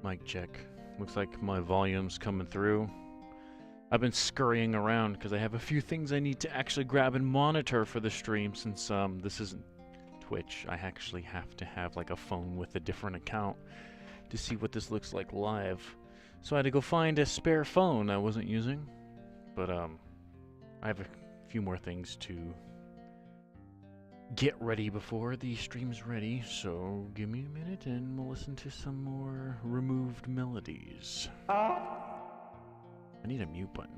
Mic check. Looks like my volume's coming through. I've been scurrying around because I have a few things I need to actually grab and monitor for the stream since this isn't Twitch. I actually have to have like a phone with a different account to see what this looks like live. So I had to go find a spare phone I wasn't using. But I have a few more things to get ready before the stream's ready, so give me a minute and we'll listen to some more removed melodies. I need a mute button.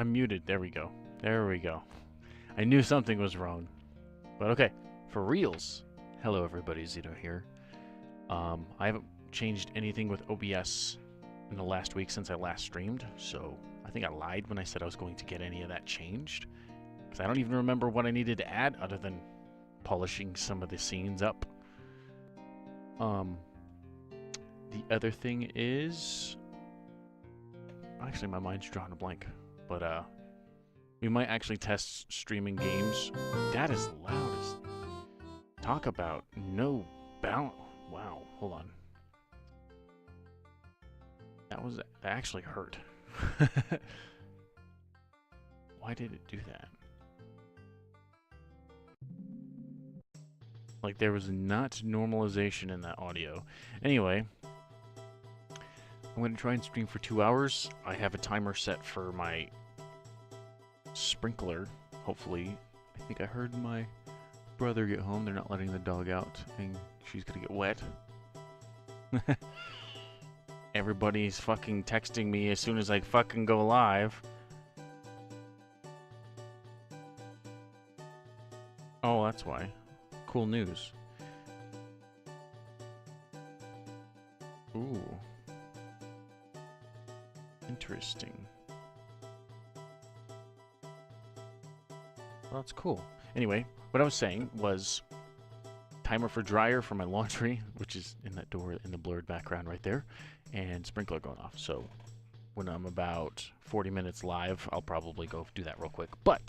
I'm muted. There we go. There we go. I knew something was wrong. But okay, for reals. Hello everybody, Zito here. I haven't changed anything with OBS in the last week since I last streamed, so I think I lied when I said I was going to get any of that changed. Because I don't even remember what I needed to add other than polishing some of the scenes up. The other thing is... Actually, my mind's drawn a blank. But, we might actually test streaming games. That is loud as... Talk about no balance. Wow, hold on. That actually hurt. Why did it do that? Like there was not normalization in that audio. Anyway, I'm gonna try and stream for 2 hours. I have a timer set for my sprinkler. Hopefully, I think I heard my brother get home. They're not letting the dog out, and she's gonna get wet. Everybody's fucking texting me as soon as I fucking go live. Oh, that's why. Cool news. Ooh. Interesting. Well, that's cool. Anyway, what I was saying was timer for dryer for my laundry, which is in that door in the blurred background right there, and sprinkler going off. So when I'm about 40 minutes live, I'll probably go do that real quick. But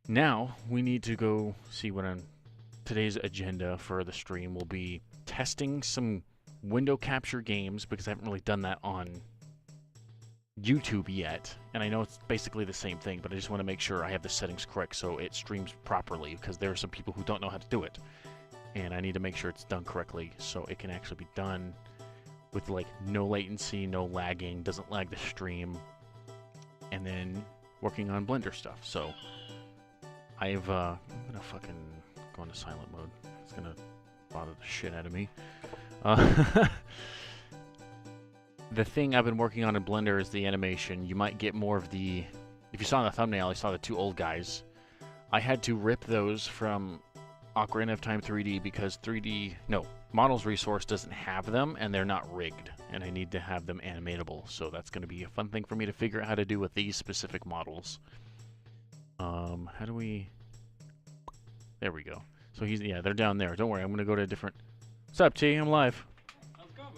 now we need to go see what today's agenda for the stream will be testing some window capture games because I haven't really done that on YouTube yet, and I know it's basically the same thing, but I just want to make sure I have the settings correct so it streams properly, because there are some people who don't know how to do it, and I need to make sure it's done correctly so it can actually be done with like no latency, no lagging, doesn't lag the stream, and then working on Blender stuff. So I'm gonna fucking go into silent mode. It's gonna bother the shit out of me. The thing I've been working on in Blender is the animation. You might get more of the... If you saw in the thumbnail, you saw the two old guys. I had to rip those from Ocarina of Time 3D because Models Resource doesn't have them, and they're not rigged, and I need to have them animatable. So that's going to be a fun thing for me to figure out how to do with these specific models. How do we... There we go. So they're down there. Don't worry, I'm going to go to a different... What's up, T? I'm live. How's it going?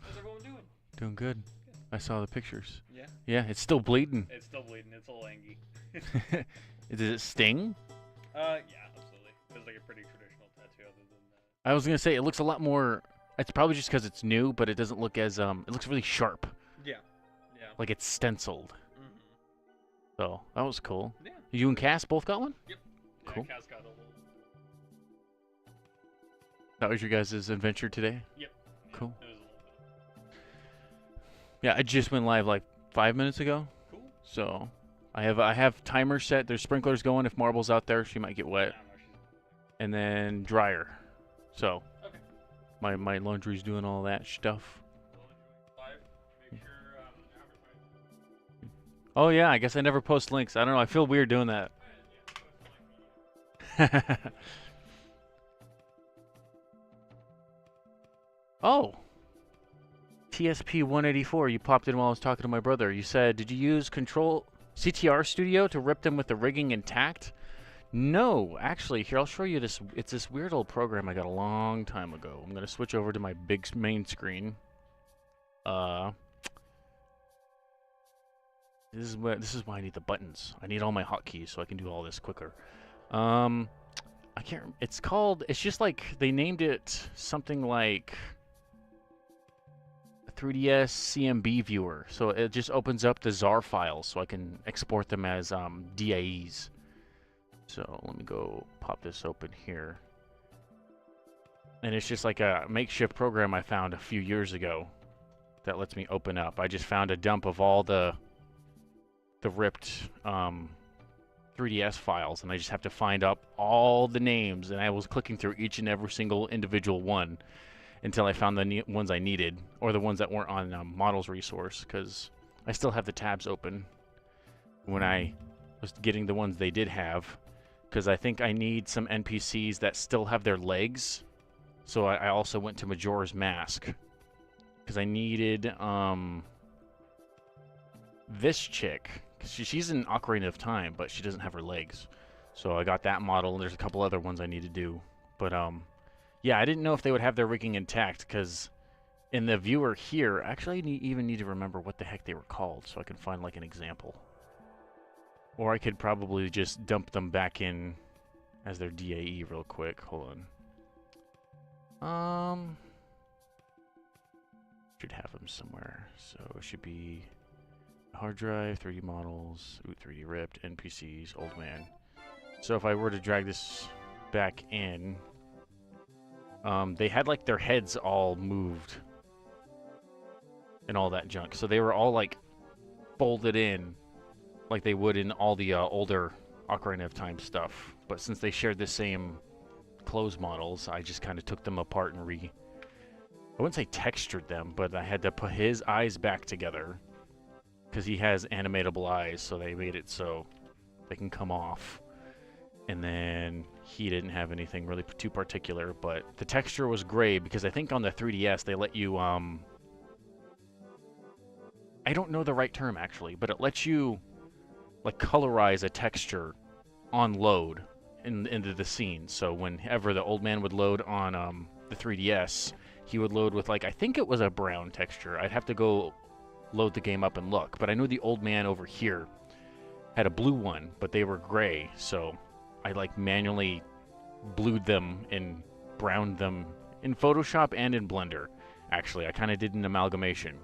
How's everyone doing? Doing good. I saw the pictures. Yeah? Yeah, it's still bleeding. It's still bleeding. It's a little angy. Does it sting? Yeah, absolutely. It was like a pretty traditional tattoo other than that. I was going to say, it looks a lot more... It's probably just because it's new, but it doesn't look as... It looks really sharp. Yeah. Yeah. Like it's stenciled. Mm-hmm. So, that was cool. Yeah. You and Cass both got one? Yep. Cool. Yeah, Cass got a little... That was your guys' adventure today? Yep. Cool. It was a little bit. Yeah, I just went live like 5 minutes ago. Cool. So, I have timer set. There's sprinklers going. If Marble's out there, she might get wet. Yeah, no, And then dryer. So, okay. my laundry's doing all that stuff. Live. Make sure Oh yeah, I guess I never post links. I don't know. I feel weird doing that. Oh. TSP 184. You popped in while I was talking to my brother. You said, did you use CTR Studio to rip them with the rigging intact? No, actually, here, I'll show you this. It's this weird old program I got a long time ago. I'm going to switch over to my big main screen. This is why I need the buttons. I need all my hotkeys so I can do all this quicker. I can't. It's just like they named it something like 3DS CMB viewer. So it just opens up the ZAR files so I can export them as DAEs. So let me go pop this open here. And it's just like a makeshift program I found a few years ago that lets me open up. I just found a dump of all the ripped 3DS files, and I just have to find up all the names, and I was clicking through each and every single individual one until I found the ones I needed, or the ones that weren't on Models Resource, because I still have the tabs open. when I was getting the ones they did have, because I think I need some NPCs that still have their legs. So I also went to Majora's Mask, because I needed this chick. She's in Ocarina of Time, but she doesn't have her legs. So I got that model, and there's a couple other ones I need to do. But yeah, I didn't know if they would have their rigging intact, because in the viewer here, actually I even need to remember what the heck they were called, so I can find like an example. Or I could probably just dump them back in as their DAE real quick. Hold on. Should have them somewhere. So it should be hard drive, 3D models, 3D ripped, NPCs, old man. So if I were to drag this back in, they had like their heads all moved and all that junk. So they were all like folded in like they would in all the older Ocarina of Time stuff. But since they shared the same clothes models, I just kind of took them apart and I wouldn't say textured them, but I had to put his eyes back together because he has animatable eyes, so they made it so they can come off. And then he didn't have anything really too particular, but the texture was gray because I think on the 3DS they let you, I don't know the right term actually, but it lets you like colorize a texture on load into the scene. So whenever the old man would load on the 3DS, he would load with like, I think it was a brown texture. I'd have to go load the game up and look, but I knew the old man over here had a blue one, but they were gray, so I like manually blued them and browned them in Photoshop and in Blender. Actually, I kind of did an amalgamation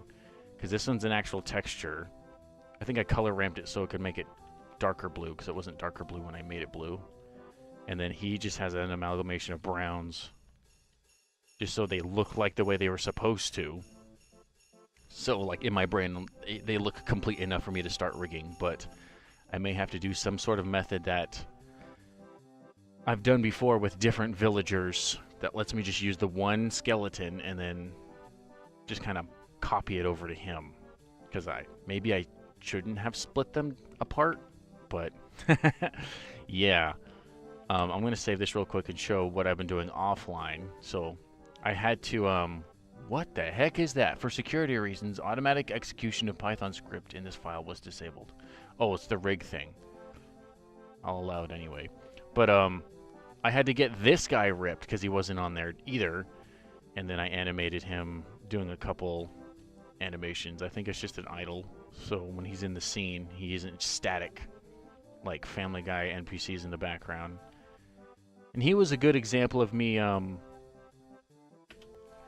because this one's an actual texture. I think I color ramped it so it could make it darker blue because it wasn't darker blue when I made it blue. And then he just has an amalgamation of browns just so they look like the way they were supposed to. So like in my brain, they look complete enough for me to start rigging, but I may have to do some sort of method that I've done before with different villagers that lets me just use the one skeleton and then just kind of copy it over to him. Because maybe I shouldn't have split them apart, but yeah. I'm going to save this real quick and show what I've been doing offline. So I had to, what the heck is that? For security reasons, automatic execution of Python script in this file was disabled. Oh, it's the rig thing. I'll allow it anyway. But I had to get this guy ripped because he wasn't on there either. And then I animated him doing a couple animations. I think it's just an idle. So when he's in the scene, he isn't static like Family Guy NPCs in the background. And he was a good example of me,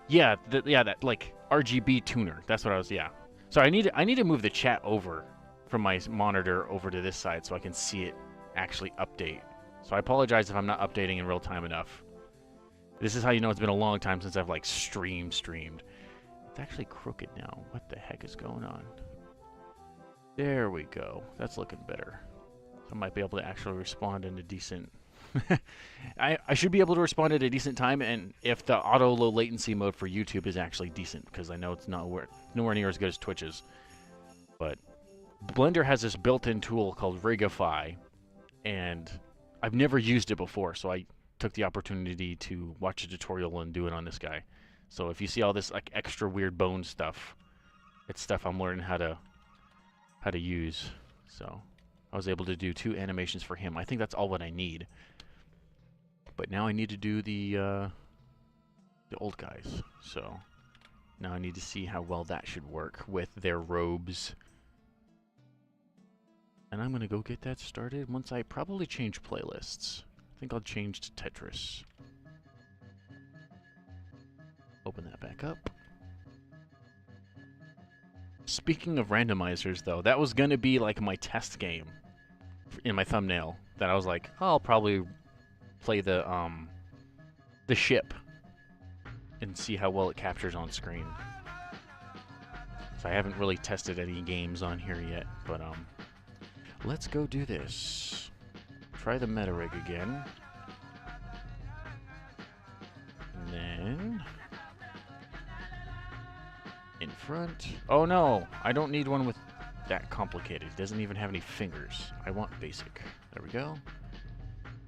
yeah, that like RGB tuner. That's what I was, yeah. So I need to move the chat over from my monitor over to this side so I can see it actually update. So I apologize if I'm not updating in real time enough. This is how you know it's been a long time since I've like streamed. It's actually crooked now. What the heck is going on? There we go. That's looking better. I might be able to actually respond in a decent... I should be able to respond at a decent time, and if the auto low latency mode for YouTube is actually decent, because I know it's nowhere near as good as Twitch's. But Blender has this built-in tool called Rigify, and I've never used it before, so I took the opportunity to watch a tutorial and do it on this guy. So if you see all this like extra weird bone stuff, it's stuff I'm learning how to use. So I was able to do 2 animations for him. I think that's all what I need. But now I need to do the old guys. So now I need to see how well that should work with their robes. And I'm going to go get that started once I probably change playlists. I think I'll change to Tetris. Open that back up. Speaking of randomizers, though, that was going to be like my test game in my thumbnail. That I was like, oh, I'll probably play the ship and see how well it captures on screen. So I haven't really tested any games on here yet, but let's go do this. Try the meta rig again. And then in front. Oh no, I don't need one with that complicated. It doesn't even have any fingers. I want basic. There we go.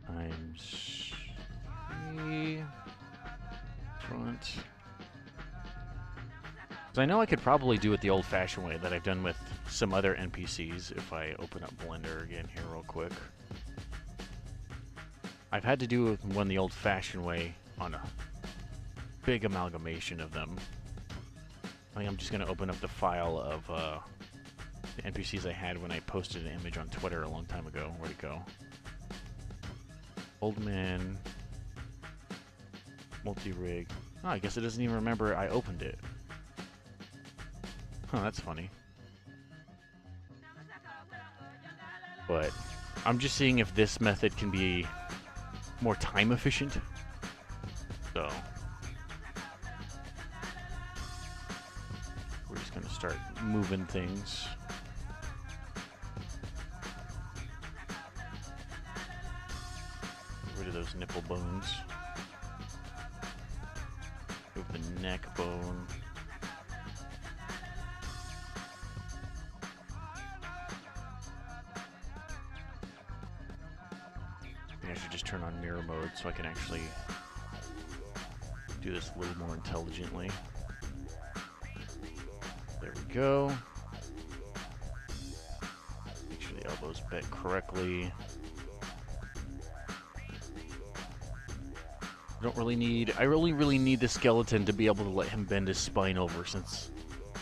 Times 3 front. So I know I could probably do it the old-fashioned way that I've done with some other NPCs if I open up Blender again here real quick. I've had to do one the old-fashioned way on a big amalgamation of them. I think I'm just going to open up the file of the NPCs I had when I posted an image on Twitter a long time ago. Where'd it go? Old man. Multi-rig. Oh, I guess it doesn't even remember I opened it. Huh, that's funny. But I'm just seeing if this method can be more time efficient. So we're just gonna start moving things. Get rid of those nipple bones. Move the neck bone. I should just turn on mirror mode so I can actually do this a little more intelligently. There we go. Make sure the elbow's bent correctly. I really need the skeleton to be able to let him bend his spine over since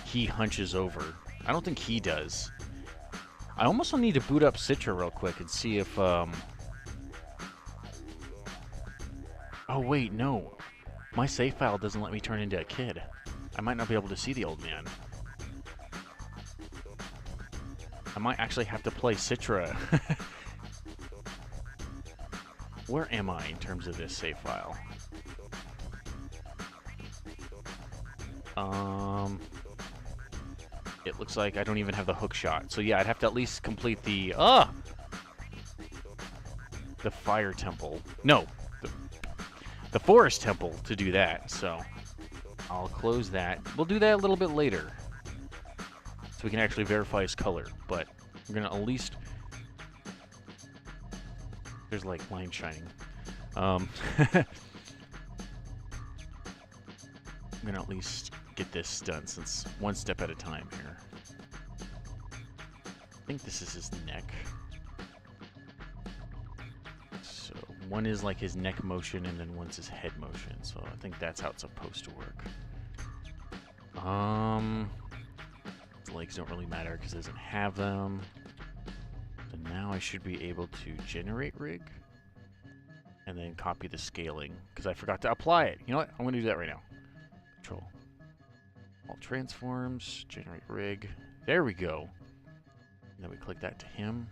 he hunches over. I don't think he does. I almost will need to boot up Citra real quick and see if, Oh wait, no. My save file doesn't let me turn into a kid. I might not be able to see the old man. I might actually have to play Citra. Where am I in terms of this save file? It looks like I don't even have the hook shot. So yeah, I'd have to at least complete the, the fire temple. No, the forest temple to do that. So I'll close that. We'll do that a little bit later, so we can actually verify his color. But we're gonna at least, there's like line shining. I'm gonna at least get this done since one step at a time here. I think this is his neck. So one is like his neck motion and then one's his head motion. So I think that's how it's supposed to work. His legs don't really matter because it doesn't have them. So now I should be able to generate rig and then copy the scaling because I forgot to apply it. You know what? I'm gonna do that right now. Control. All transforms, generate rig. There we go. And then we click that to him.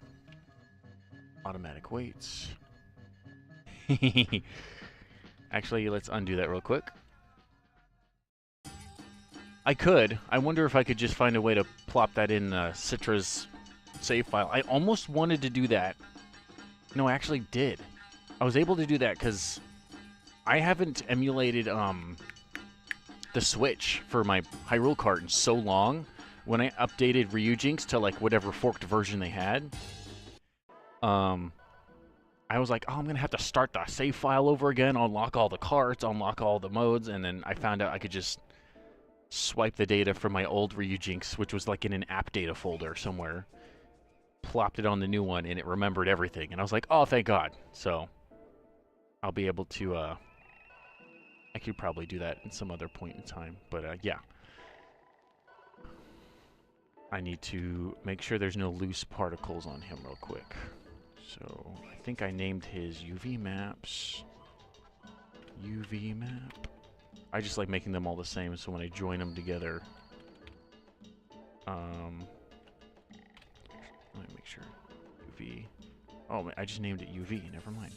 Automatic weights. Actually, let's undo that real quick. I could. I wonder if I could just find a way to plop that in Citra's save file. I almost wanted to do that. No, I actually did. I was able to do that because I haven't emulated the Switch for my Hyrule cart in so long. When I updated Ryujinx to like whatever forked version they had, I was like, oh, I'm gonna have to start the save file over again, unlock all the carts, unlock all the modes, and then I found out I could just swipe the data from my old Ryujinx, which was like in an app data folder somewhere, plopped it on the new one, and it remembered everything. And I was like, oh, thank God. So I'll be able to, I could probably do that at some other point in time. But yeah. I need to make sure there's no loose particles on him real quick. So I think I named his UV maps. UV map. I just like making them all the same, so when I join them together, let me make sure. UV. Oh, I just named it UV. Never mind.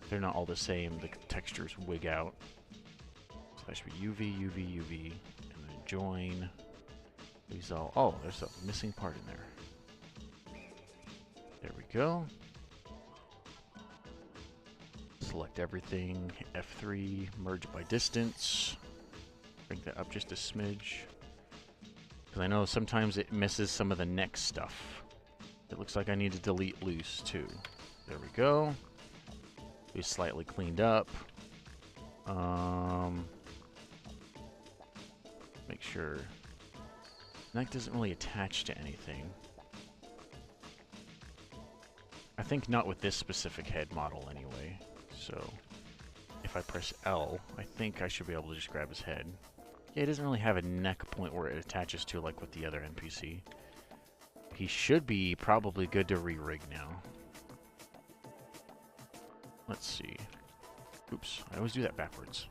They're not all the same. The textures wig out. So that should be UV, UV, UV, and then join. These all. Oh, there's a missing part in there. There we go. Select everything. F3, merge by distance. Bring that up just a smidge. Because I know sometimes it misses some of the next stuff. It looks like I need to delete loose too. There we go. We slightly cleaned up. Make sure neck doesn't really attach to anything. I think not with this specific head model anyway. So if I press L, I think I should be able to just grab his head. Yeah, it doesn't really have a neck point where it attaches to like with the other NPC. He should be probably good to re-rig now. Let's see. Oops, I always do that backwards.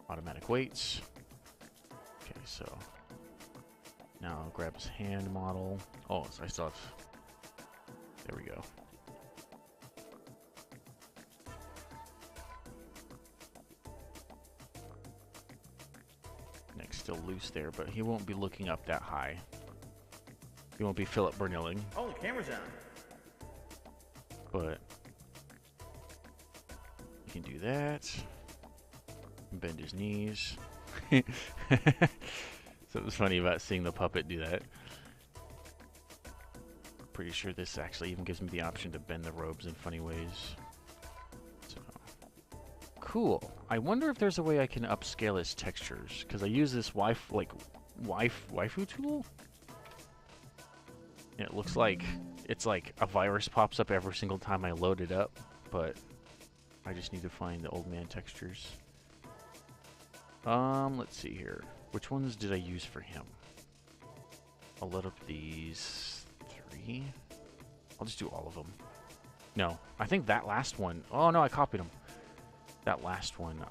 Automatic weights. Okay, so now I'll grab his hand model. Oh, so I still have... There we go. Neck's still loose there, but he won't be looking up that high. He won't be Philip Bernilling. Oh, the camera's on. But you can do that. Bend his knees. So it was funny about seeing the puppet do that. Pretty sure this actually even gives me the option to bend the robes in funny ways. So cool. I wonder if there's a way I can upscale his textures, because I use this waifu tool. And it looks like it's like a virus pops up every single time I load it up, but I just need to find the old man textures. Let's see here. Which ones did I use for him? I'll load up these 3. I'll just do all of them. No, I think that last one... Oh, no, I copied them. That last one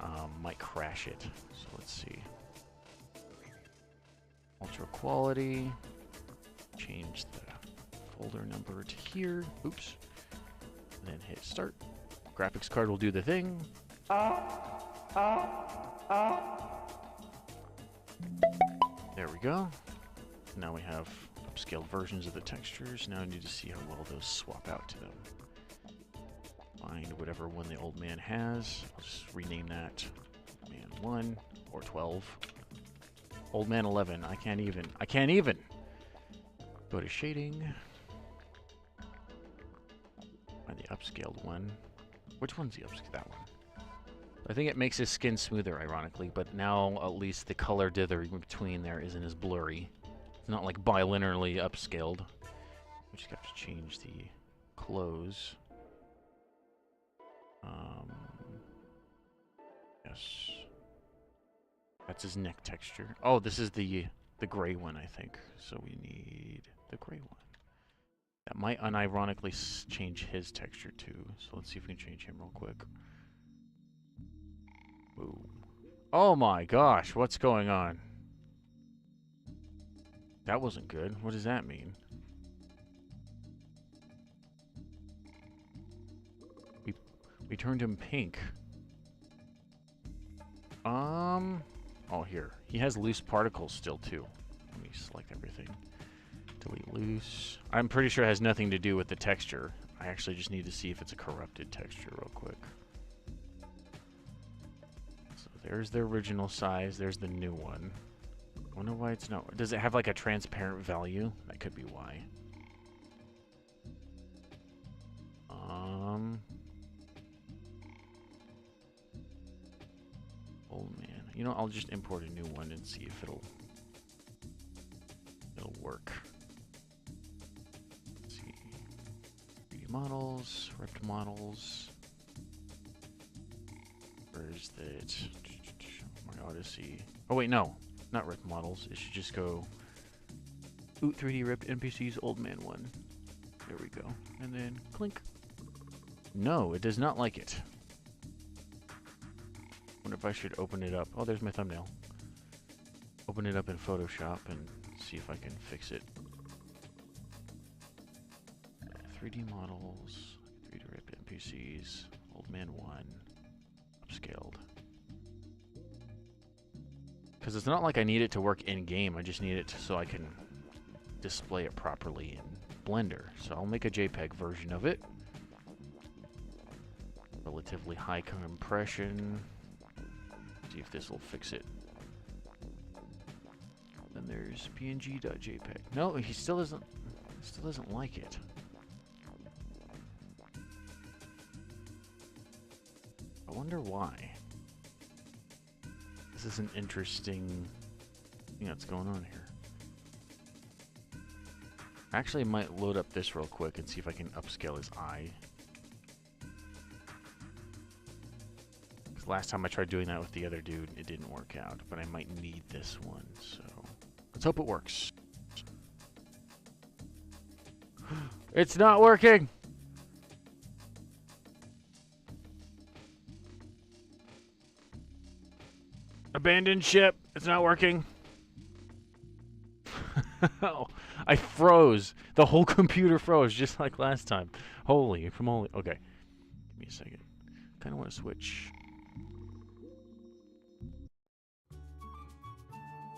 might crash it. So let's see. Ultra quality. Change the folder number to here. Oops. And then hit start. Graphics card will do the thing. There we go. Now we have upscaled versions of the textures. Now I need to see how well those swap out to them. Find whatever one the old man has. I'll just rename that man 1 or 12. Old man 11. I can't even. Go to shading. Find the upscaled one. Which one's the upscaled? That one. I think it makes his skin smoother, ironically, but now at least the color dither between there isn't as blurry. It's not like bilinearly upscaled. We just have to change the clothes. Yes. That's his neck texture. Oh, this is the gray one, I think. So we need the gray one. That might unironically change his texture too. So let's see if we can change him real quick. Ooh. Oh my gosh, what's going on? That wasn't good. What does that mean? We turned him pink. Oh, here. He has loose particles still, too. Let me select everything. Delete loose. I'm pretty sure it has nothing to do with the texture. I actually just need to see if it's a corrupted texture real quick. So there's the original size. There's the new one. I wonder why it's not... Does it have, like, a transparent value? That could be why. Oh, man. You know, I'll just import a new one and see if it'll work. Let's see. 3D models, ripped models. Where's that? My Odyssey. Oh, wait, no. Not ripped models. It should just go... Oot 3D ripped NPCs old man 1. There we go. And then clink. No, it does not like it. Wonder if I should open it up. Oh, there's my thumbnail. Open it up in Photoshop and see if I can fix it. 3D models, 3D ripped NPCs, old man 1, upscaled. Because it's not like I need it to work in game. I just need it so I can display it properly in Blender. So I'll make a JPEG version of it. Relatively high compression. See if this will fix it. And then there's png.jpg. No, he still doesn't like it. I wonder why. This is an interesting thing that's going on here. Actually, I might load up this real quick and see if I can upscale his eye. Because last time I tried doing that with the other dude, it didn't work out. But I might need this one, so let's hope it works. It's not working! Abandoned ship. It's not working. Oh, I froze. The whole computer froze just like last time. Holy moly. Okay. Give me a second. Kind of want to switch.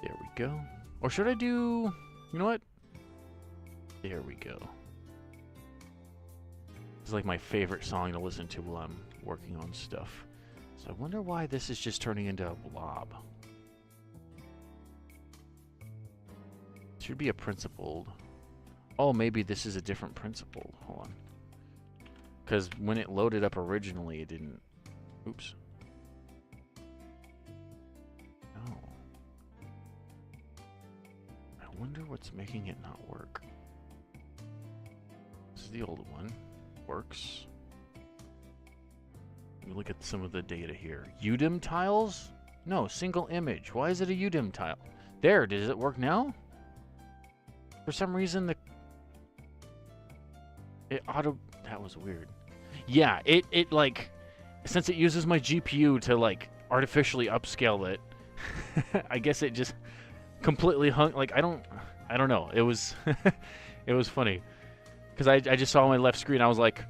There we go. Or should I do... You know what? There we go. This is like my favorite song to listen to while I'm working on stuff. So I wonder why this is just turning into a blob. Should be a principled. Oh, maybe this is a different principled. Hold on. Because when it loaded up originally, it didn't... Oops. Oh. I wonder what's making it not work. This is the old one. Works. Let me look at some of the data here. UDIM tiles? No, single image. Why is it a UDIM tile? There, does it work now? For some reason, it auto... That was weird. Yeah, it like... Since it uses my GPU to, like, artificially upscale it, I guess it just completely hung... Like, I don't know. It was... it was funny. Because I just saw my left screen, I was like...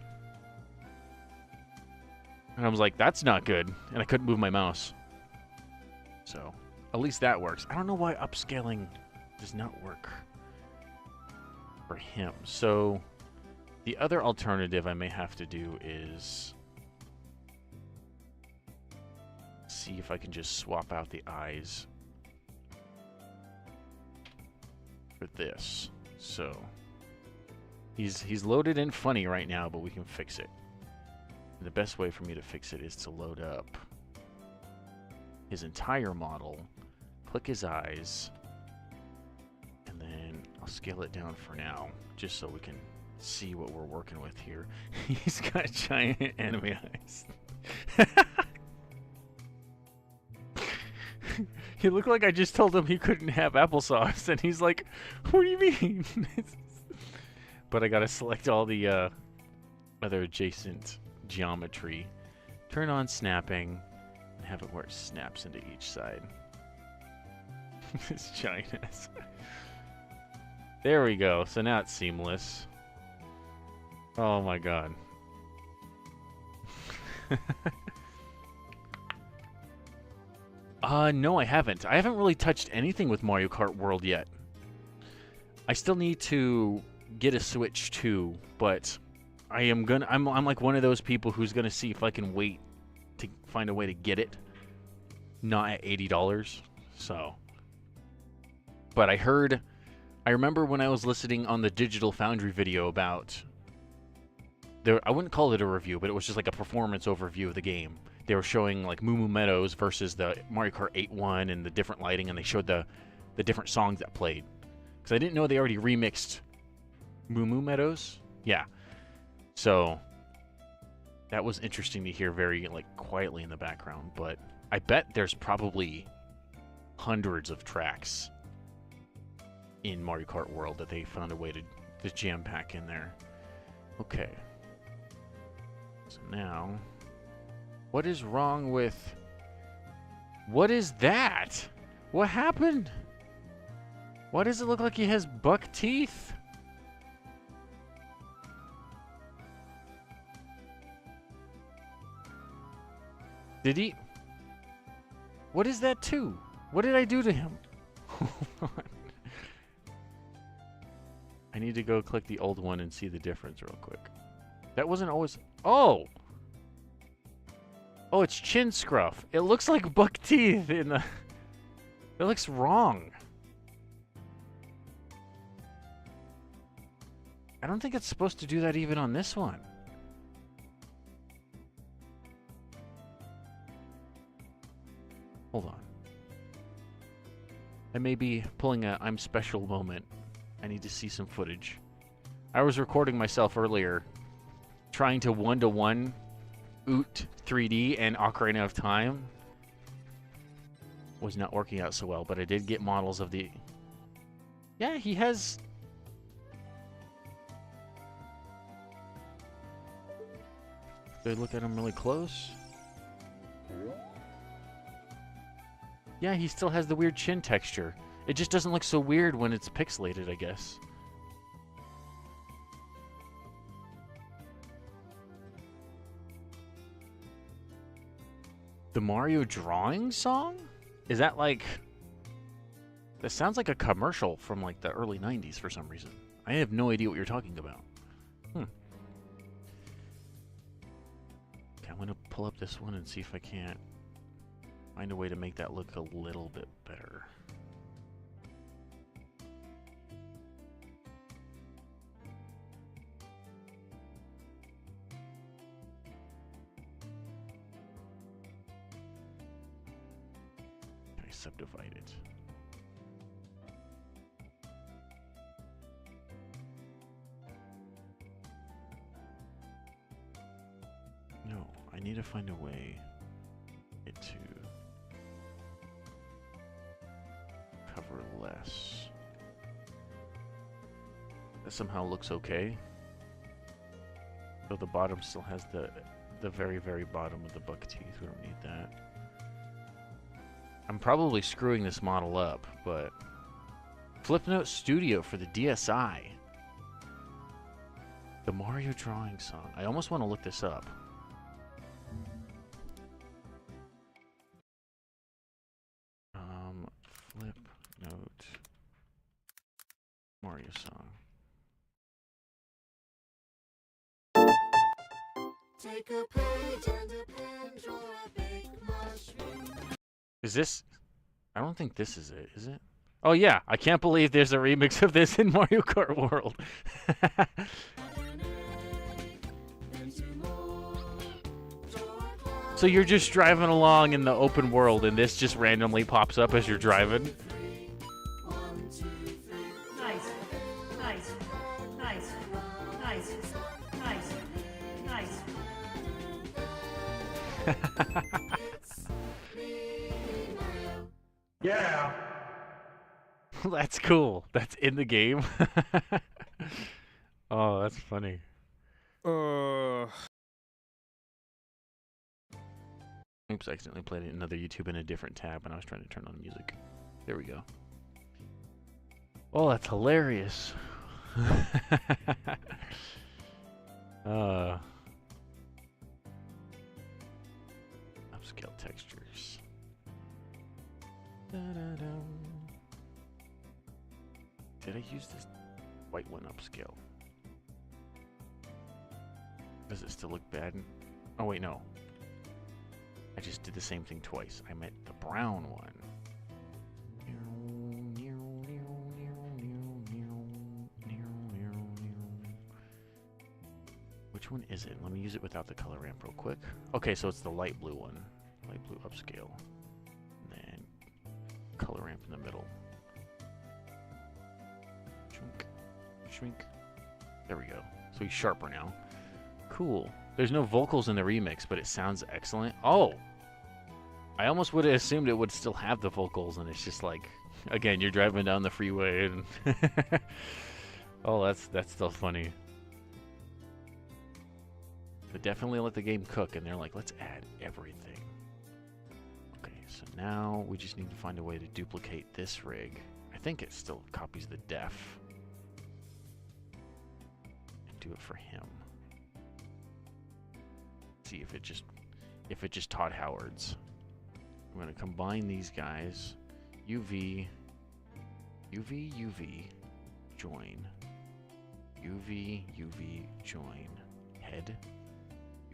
And I was like, that's not good. And I couldn't move my mouse. So, at least that works. I don't know why upscaling does not work for him. So, the other alternative I may have to do is see if I can just swap out the eyes for this. So, he's loaded in funny right now, but we can fix it. The best way for me to fix it is to load up his entire model, click his eyes, and then I'll scale it down for now, just so we can see what we're working with here. He's got giant anime eyes. He looked like I just told him he couldn't have applesauce, and he's like, what do you mean? But I gotta select all the other adjacent geometry, turn on snapping, and have it where it snaps into each side. This giant ass. There we go. So now it's seamless. Oh my god. No, I haven't. I haven't really touched anything with Mario Kart World yet. I still need to get a Switch too, but I'm like one of those people who's gonna see if I can wait to find a way to get it, not at $80. So, but I remember when I was listening on the Digital Foundry video about I wouldn't call it a review, but it was just like a performance overview of the game. They were showing like Moo Moo Meadows versus the Mario Kart 8 one and the different lighting, and they showed the different songs that played. Because I didn't know they already remixed Moo Moo Meadows. Yeah. So that was interesting to hear very like quietly in the background, but I bet there's probably hundreds of tracks in Mario Kart World that they found a way to jam pack in there. Okay. So now, what is wrong with... What is that? What happened? Why does it look like he has buck teeth? Did he? What is that too? What did I do to him? I need to go click the old one and see the difference real quick. That wasn't always... Oh! Oh, it's chin scruff. It looks like buck teeth in the... It looks wrong. I don't think it's supposed to do that even on this one. Hold on. I may be pulling a I'm special moment. I need to see some footage. I was recording myself earlier, trying to one-to-one Oot 3D and Ocarina of Time. Was not working out so well, but I did get models of the... Yeah, he has... Do I look at him really close? Yeah, he still has the weird chin texture. It just doesn't look so weird when it's pixelated, I guess. The Mario drawing song? Is that like... That sounds like a commercial from like the early 90s for some reason. I have no idea what you're talking about. Okay, I'm gonna pull up this one and see if I can't find a way to make that look a little bit better. Can I subdivide it? No, I need to find a way to cover less. That somehow looks okay. So the bottom still has the very, very bottom of the buck teeth. We don't need that. I'm probably screwing this model up, but Flipnote Studio for the DSi. The Mario drawing song. I almost want to look this up. Flipnote Mario song. Take a page and a pen, draw a big mushroom. Is this? I don't think this is it, is it? Oh yeah, I can't believe there's a remix of this in Mario Kart World. So you're just driving along in the open world and this just randomly pops up as you're driving? Nice, nice, nice, nice, nice, nice. Yeah. That's cool. That's in the game. Oh, that's funny. Oops, I accidentally played another YouTube in a different tab when I was trying to turn on music. There we go. Oh, that's hilarious. Upscale textures. Did I use this white one upscale? Does it still look bad? Oh wait, no. I just did the same thing twice. I meant the brown one. Which one is it? Let me use it without the color ramp real quick. Okay, so it's the light blue one. Light blue upscale. And then color ramp in the middle. Shrink. Shrink. There we go. So he's sharper now. Cool. There's no vocals in the remix, but it sounds excellent. Oh! I almost would have assumed it would still have the vocals, and it's just like, again, you're driving down the freeway, and oh, that's still funny. But definitely let the game cook, and they're like, let's add everything. Okay, so now we just need to find a way to duplicate this rig. I think it still copies the def. And do it for him. See if it just Todd Howard's. I'm gonna combine these guys. UV, UV, UV, join. UV, UV, join. Head,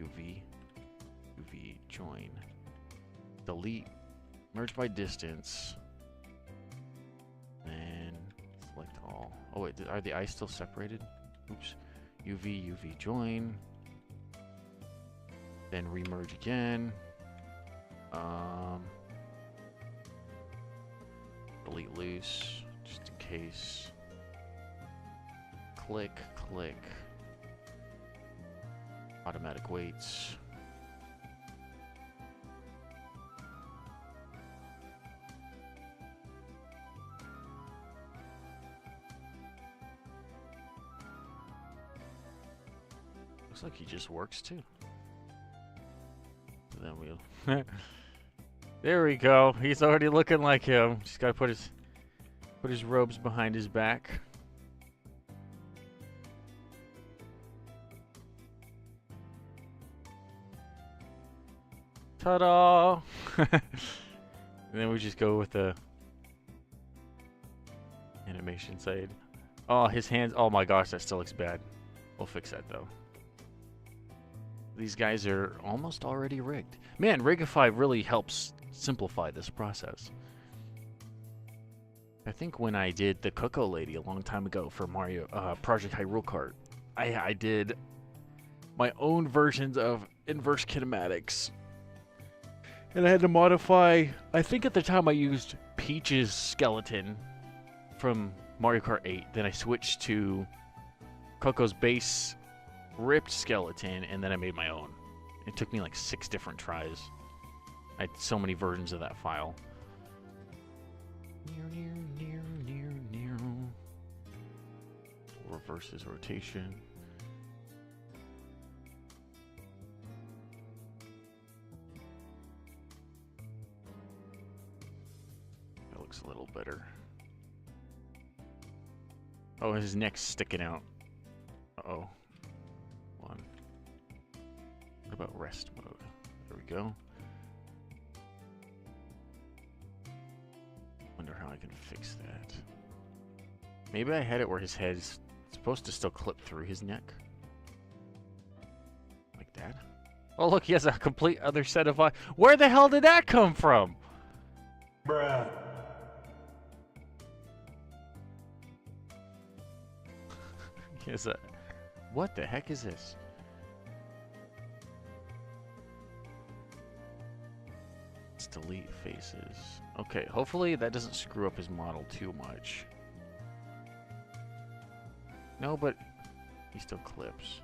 UV, UV, join. Delete, merge by distance. Then select all. Oh wait, are the eyes still separated? Oops. UV join. Then remerge again. Delete loose, just in case. Click. Automatic weights. Looks like he just works too. So then we'll there we go. He's already looking like him. Just gotta put his robes behind his back. Ta-da! And then we just go with the animation side. Oh, his hands. Oh my gosh, that still looks bad. We'll fix that though. These guys are almost already rigged. Man, Rigify really helps simplify this process. I think when I did the Coco Lady a long time ago for Mario Project Hyrule Kart, I did my own versions of inverse kinematics. And I had to modify, I think at the time I used Peach's skeleton from Mario Kart 8. Then I switched to Coco's base ripped skeleton, and then I made my own. It took me like 6 different tries. I had so many versions of that file. Reverses rotation. That looks a little better. Oh, his neck's sticking out. Uh-oh. One. What about rest mode? There we go. Wonder how I can fix that. Maybe I had it where his head's supposed to still clip through his neck. Like that. Oh, look, he has a complete other set of eyes. Where the hell did that come from? Bruh. He has a... What the heck is this? Let's delete faces. Okay, hopefully that doesn't screw up his model too much. No, but he still clips.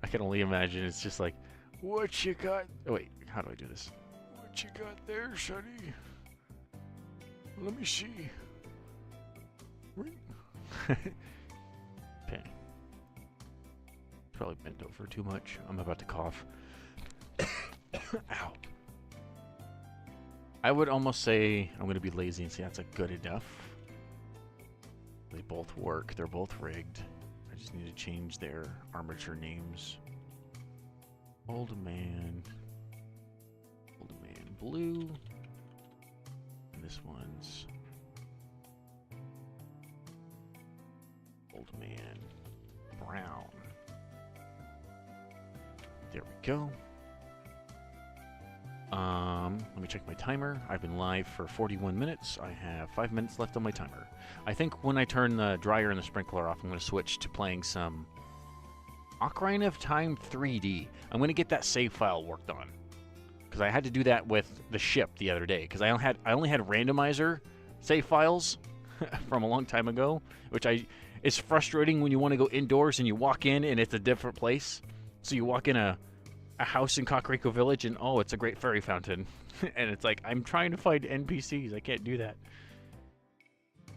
I can only imagine it's just like, what you got? Oh wait, how do I do this? What you got there, Sonny? Let me see. Okay. Probably bent over too much. I'm about to cough. Ow. I would almost say I'm going to be lazy and say that's a good enough. They both work. They're both rigged. I just need to change their armature names. Old Man Blue. And this one's Old Man Brown. There we go. Let me check my timer. I've been live for 41 minutes. I have 5 minutes left on my timer. I think when I turn the dryer and the sprinkler off, I'm going to switch to playing some Ocarina of Time 3D. I'm going to get that save file worked on. Because I had to do that with the ship the other day. Because I only had randomizer save files from a long time ago. Which it's frustrating when you want to go indoors and you walk in and it's a different place. So you walk in a house in Kakariko Village and oh, it's a great fairy fountain. And it's like, I'm trying to find NPCs. I can't do that.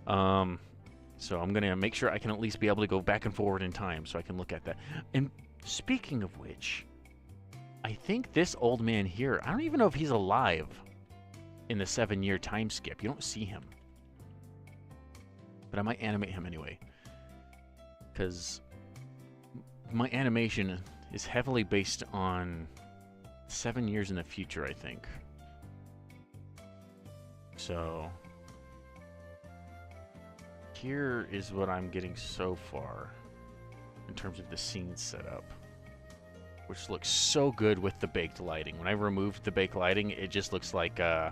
So I'm going to make sure I can at least be able to go back and forward in time so I can look at that. And speaking of which, I think this old man here, I don't even know if he's alive in the 7-year time skip. You don't see him. But I might animate him anyway. Because my animation is heavily based on 7 years in the future, I think. So here is what I'm getting so far. in terms of the scene setup, which looks so good with the baked lighting. When I removed the baked lighting, it just looks like, I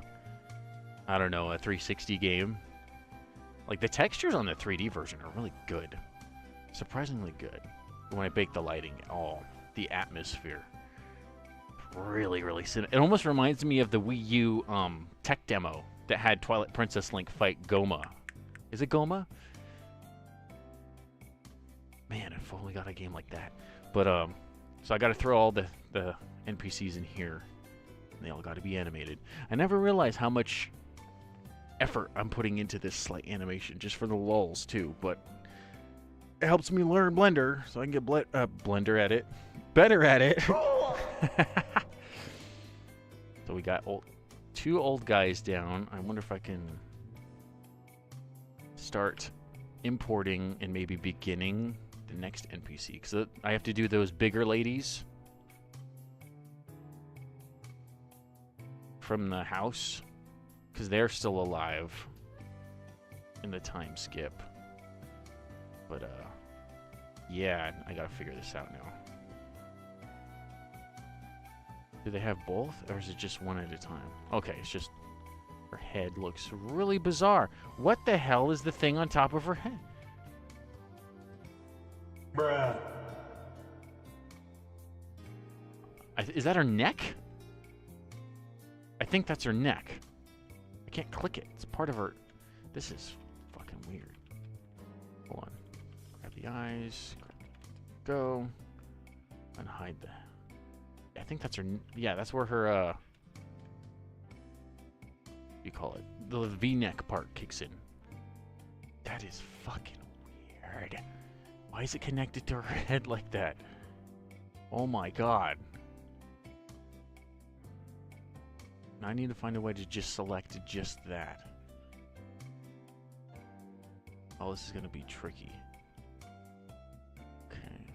don't know, a 360 game. Like, the textures on the 3D version are really good. Surprisingly good. When I bake the lighting, the atmosphere. Really, really... It almost reminds me of the Wii U tech demo that had Twilight Princess Link fight Goma. Is it Goma? Man, if only got a game like that. But, so I gotta throw all the NPCs in here. They all gotta be animated. I never realized how much effort I'm putting into this slight animation, just for the lulz, too. But it helps me learn Blender, so I can get Blender at it. Better at it! So we got two old guys down. I wonder if I can start importing and maybe beginning the next NPC, because I have to do those bigger ladies from the house, because they're still alive in the time skip. But yeah, I gotta figure this out now. Do they have both, or is it just one at a time? Okay, it's just her head looks really bizarre. What the hell is the thing on top of her head? Bruh. Is that her neck? I think that's her neck. I can't click it. It's part of her... This is fucking weird. Hold on. Grab the eyes. Go. And hide the... I think that's her... Yeah, that's where her... What do you call it? The V-neck part kicks in. That is fucking weird. Why is it connected to her head like that? Oh my god. Now I need to find a way to just select just that. Oh, this is gonna be tricky. Okay.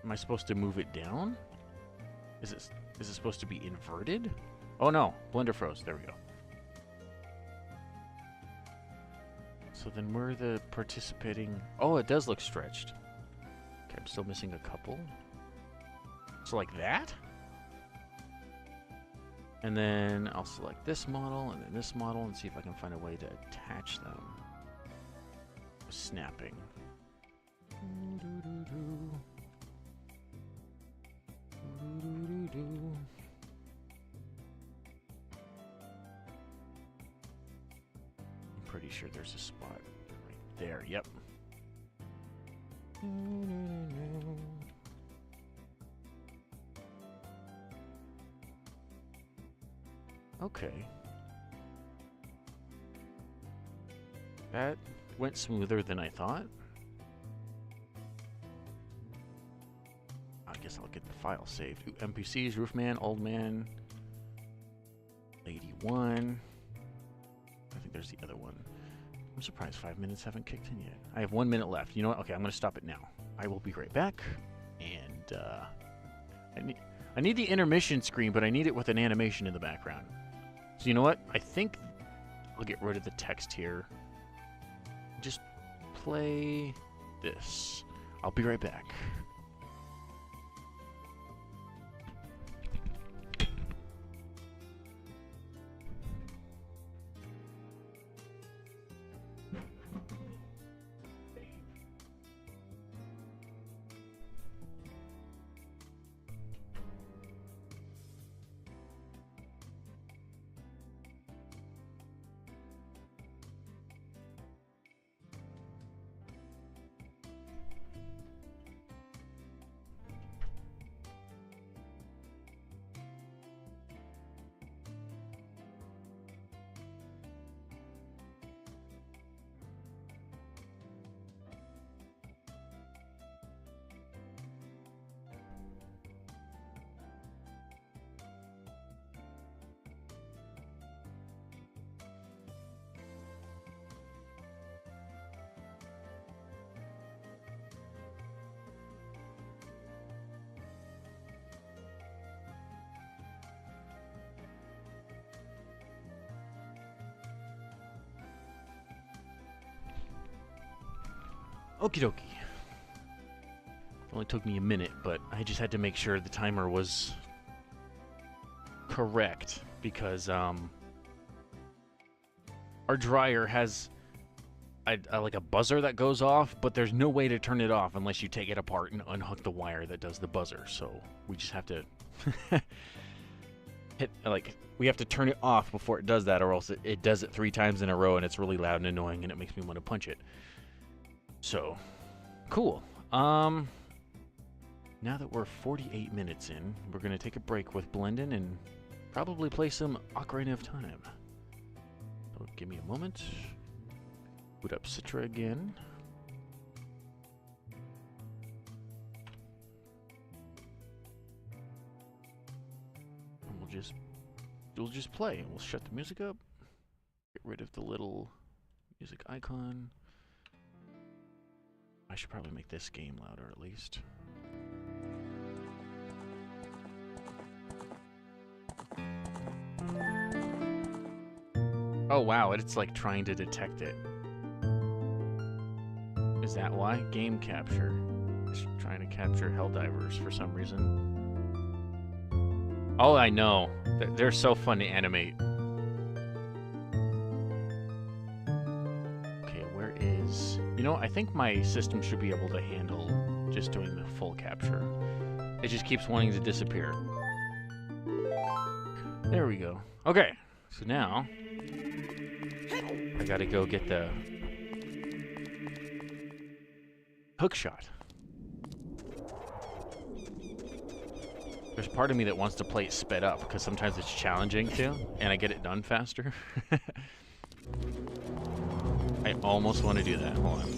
Am I supposed to move it down? Is it supposed to be inverted? Oh no, Blender froze. There we go. So then where are the participating... Oh, it does look stretched. Okay, I'm still missing a couple. So like that? And then I'll select this model and then this model and see if I can find a way to attach them. Snapping. I'm pretty sure there's a spot right there. Yep. Okay. That went smoother than I thought. I guess I'll get the file saved. Ooh, NPCs, Roofman, Old Man, Lady 1. I think there's the other one. I'm surprised 5 minutes haven't kicked in yet. I have 1 minute left. You know what? Okay, I'm going to stop it now. I will be right back. And I need the intermission screen, but I need it with an animation in the background. So you know what? I think I'll get rid of the text here. Just play this. I'll be right back. Okie dokie. It only took me a minute, but I just had to make sure the timer was correct because our dryer has like a buzzer that goes off, but there's no way to turn it off unless you take it apart and unhook the wire that does the buzzer. So we just have to we have to turn it off before it does that, or else it does it 3 times in a row and it's really loud and annoying and it makes me want to punch it. So cool. Now that we're 48 minutes in, we're gonna take a break with Blendin and probably play some Ocarina of Time. So give me a moment. Boot up Citra again. And we'll just play. We'll shut the music up. Get rid of the little music icon. I should probably make this game louder at least. Oh wow, it's like trying to detect it. Is that why? Game capture. It's trying to capture Helldivers for some reason. Oh, I know. They're so fun to animate. Okay, where is... You know, I think my system should be able to handle just doing the full capture. It just keeps wanting to disappear. There we go. Okay, so now... I gotta go get the... hook shot. There's part of me that wants to play it sped up because sometimes it's challenging to, and I get it done faster. I almost want to do that. Hold on.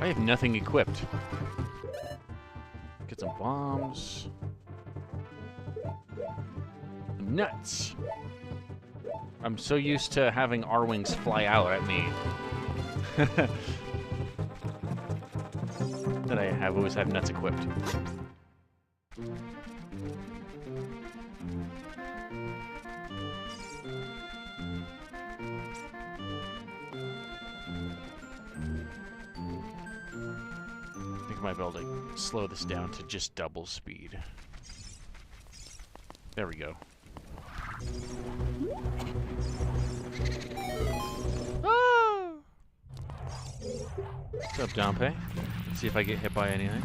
I have nothing equipped. Get some bombs. Nuts! I'm so used to having R-Wings fly out at me that I always have nuts equipped. I think I might be able to slow this down to just double speed. There we go. Ah! What's up, Dompe? Let's see if I get hit by anything.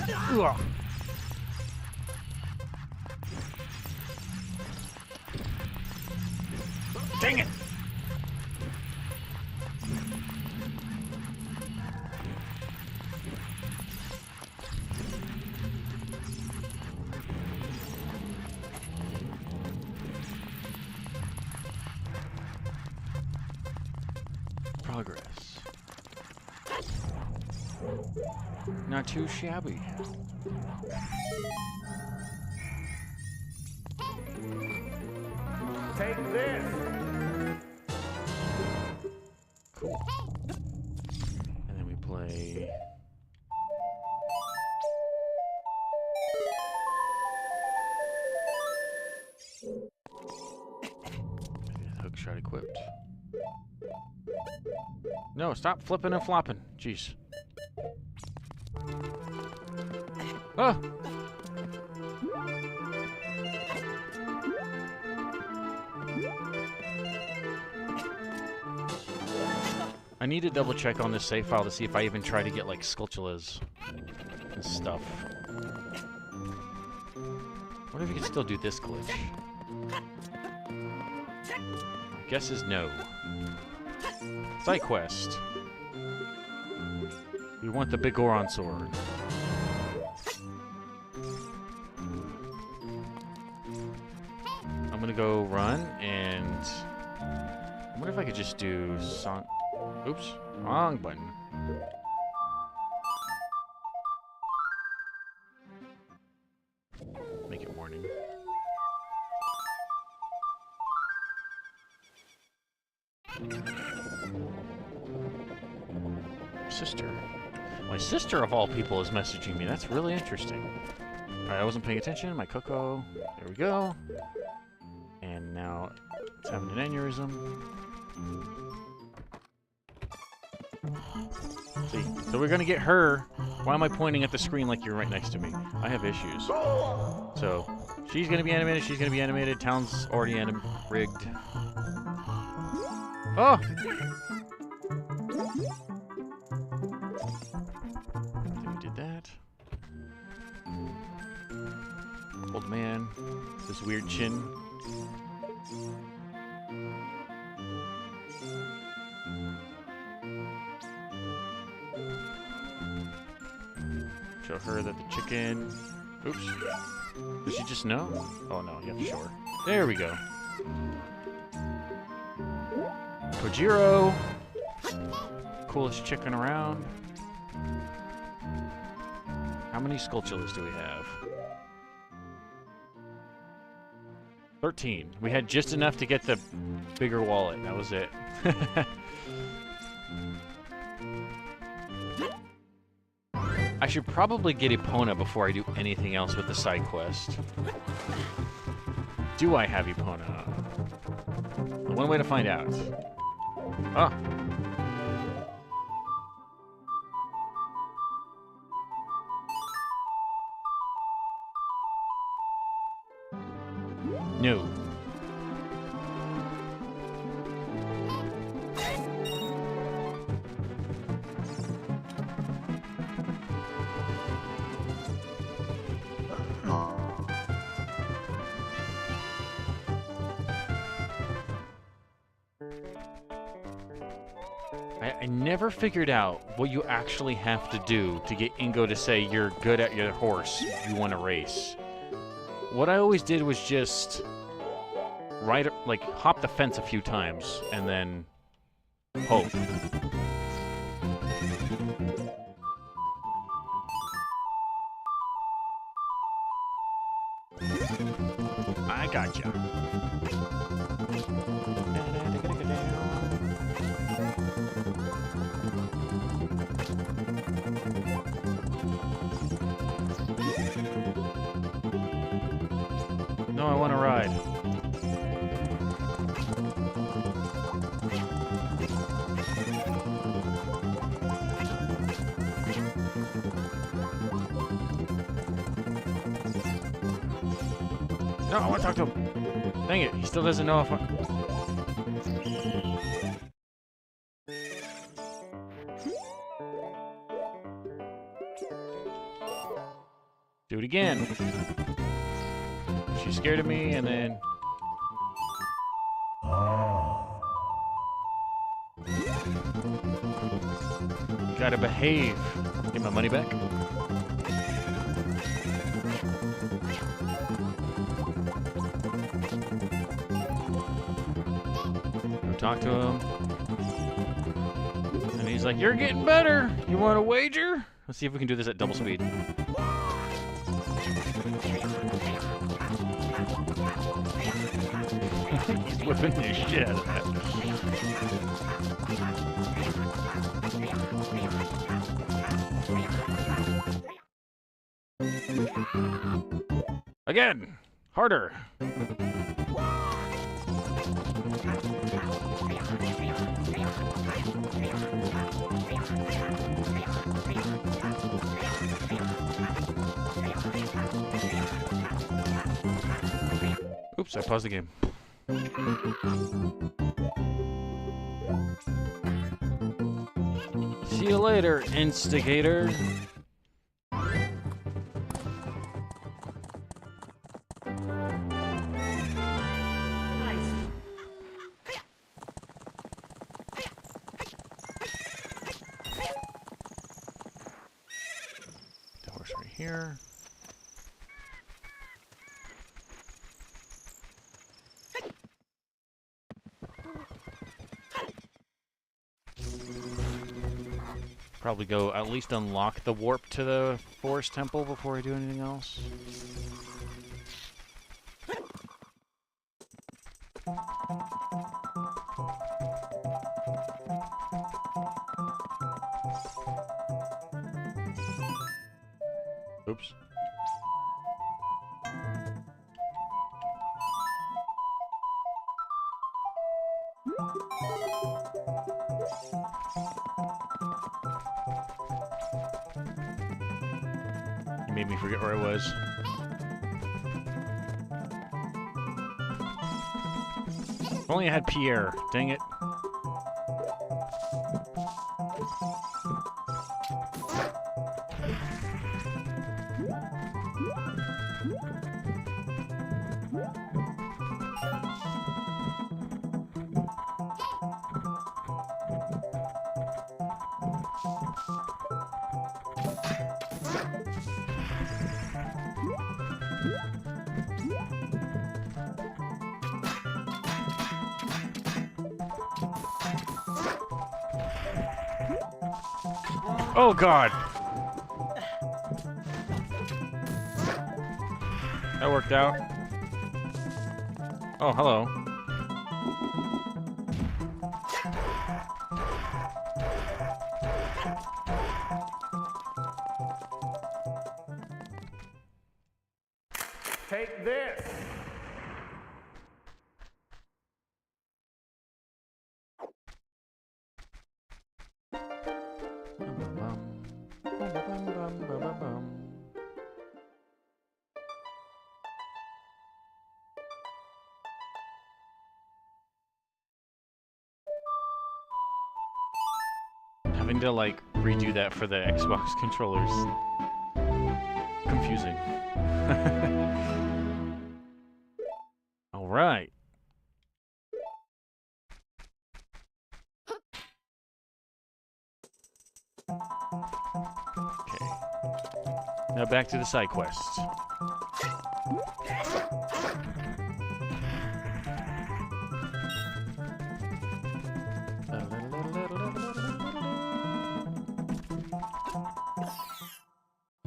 Ugh. Dang it! Progress. Not too shabby. Take this. Cool. And then we play... hook shot equipped. No, stop flipping and flopping. Jeez. Ah! I need to double check on this save file to see if I even try to get like Skulltulas and stuff. What if you can still do this glitch? My guess is no. Side quest. We want the big Goron sword. I'm gonna go run and I wonder if I could just do song. Oops, wrong button. Make it morning. Sister. My sister, of all people, is messaging me. That's really interesting. Alright, I wasn't paying attention. My Coco. There we go. And now it's having an aneurysm. See, so we're gonna get her. Why am I pointing at the screen like you're right next to me? I have issues. So, she's gonna be animated, she's gonna be animated. Town's already rigged. Oh! I think we did that. Old man. This weird chin. Show her that the chicken... Oops. Does she just know? Oh no, you have to show her. There we go. Kojiro! Coolest chicken around. How many Skulltulas do we have? 13. We had just enough to get the bigger wallet. That was it. I should probably get Epona before I do anything else with the side quest. Do I have Epona? One way to find out. Ah. No. I never figured out what you actually have to do to get Ingo to say you're good at your horse, you want to race. What I always did was just hop the fence a few times and then hope. I gotcha. No, I want to ride. No, I want to talk to him. Dang it, he still doesn't know if I... Do it again. She's scared of me, and then... You gotta behave. Get my money back. Go talk to him. And he's like, you're getting better. You want a wager? Let's see if we can do this at double speed. He's whipping the shit out of that. Again! Harder! Oops, I paused the game. See you later, instigator. Nice. The horse right here. Probably go at least unlock the warp to the forest temple before I do anything else. Oops. You made me forget where I was. If only I had Pierre. Dang it. Oh god! That worked out. Oh, hello. Take this. Having to like redo that for the Xbox controllers. Confusing. All right. Okay. Now back to the side quests.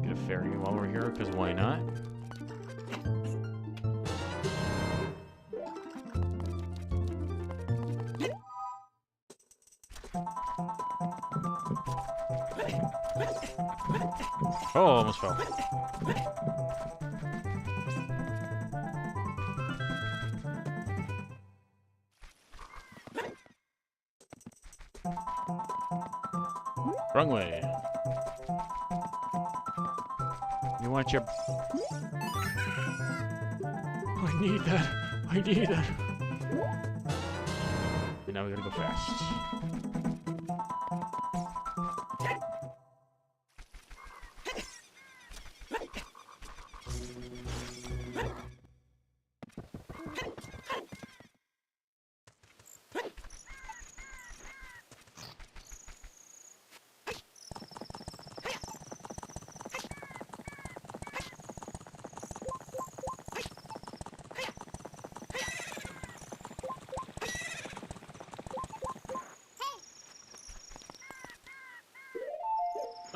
Get a ferry while we're here, because why not? Oh, almost fell. Wrong way. You want your... I need that. I need that. And now we gotta go fast.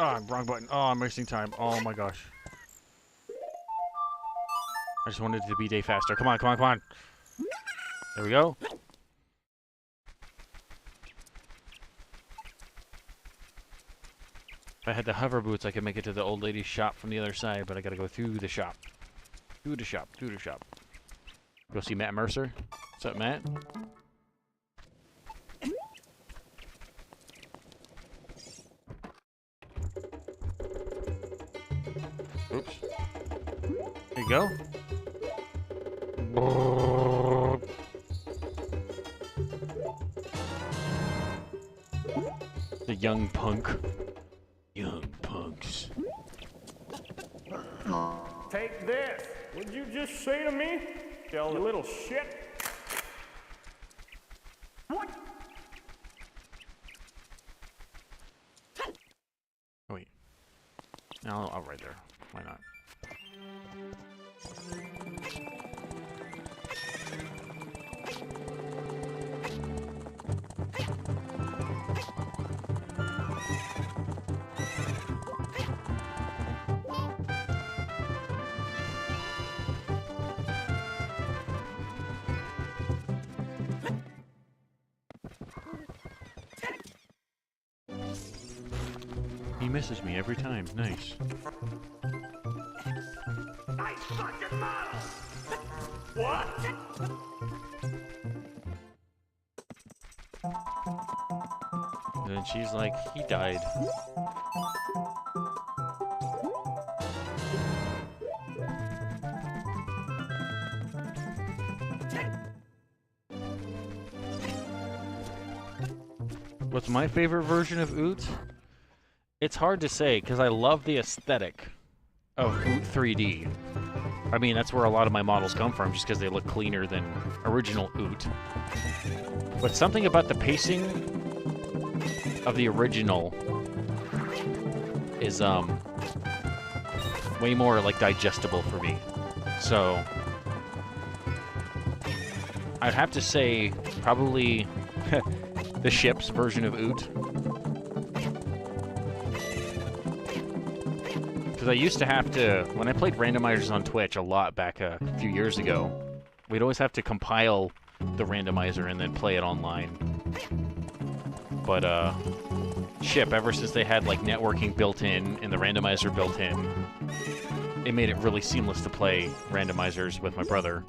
Oh, wrong button. Oh, I'm wasting time. Oh my gosh. I just wanted it to be day faster. Come on, come on, come on. There we go. If I had the hover boots, I could make it to the old lady's shop from the other side, but I gotta go through the shop. Through the shop, through the shop. Go see Matt Mercer. What's up, Matt? Oops. There you go. The young punk. Young punks. Take this. What'd you just say to me? You little shit. What? Oh, wait. No, I'll right there. Why not? He misses me every time. Nice. Nice fucking model! What? And then she's like, he died. What's my favorite version of Oot? It's hard to say, because I love the aesthetic of Oot 3D. I mean, that's where a lot of my models come from, just because they look cleaner than original Oot. But something about the pacing of the original is, way more, like, digestible for me. So, I'd have to say, probably the ship's version of Oot. Because I used to have to, when I played randomizers on Twitch a lot back a few years ago, we'd always have to compile the randomizer and then play it online. But, ship, ever since they had, like, networking built in and the randomizer built in, it made it really seamless to play randomizers with my brother.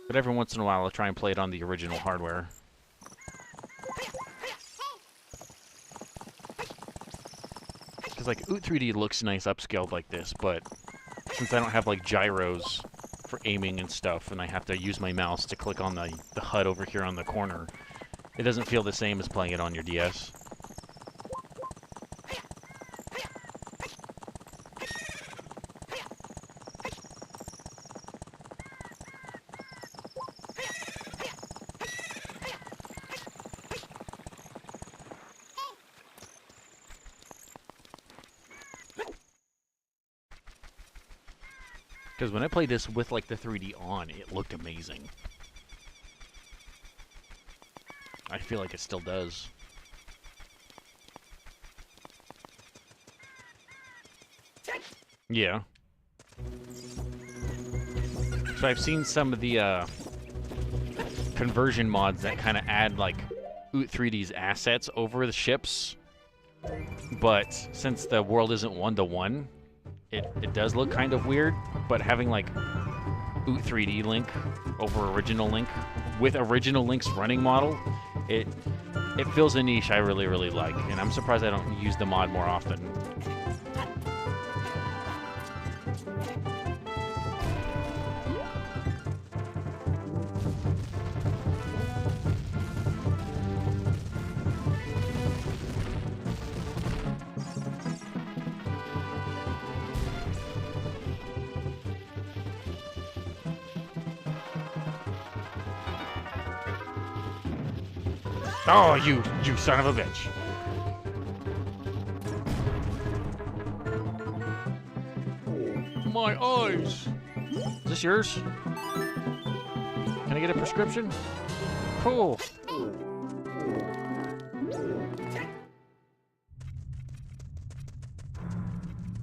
But every once in a while, I'll try and play it on the original hardware. Because, like, Oot 3D looks nice upscaled like this, but since I don't have, like, gyros for aiming and stuff, and I have to use my mouse to click on the HUD over here on the corner, it doesn't feel the same as playing it on your DS. Because when I played this with, like, the 3D on, it looked amazing. I feel like it still does. Yeah. So I've seen some of the, conversion mods that kind of add, like, Oot 3D's assets over the ships. But since the world isn't one-to-one, it does look kind of weird, but having, like, Oot 3D Link over original Link, with original Link's running model, it fills a niche I really, really like, and I'm surprised I don't use the mod more often. Oh, you son of a bitch. My eyes. Is this yours? Can I get a prescription? Cool.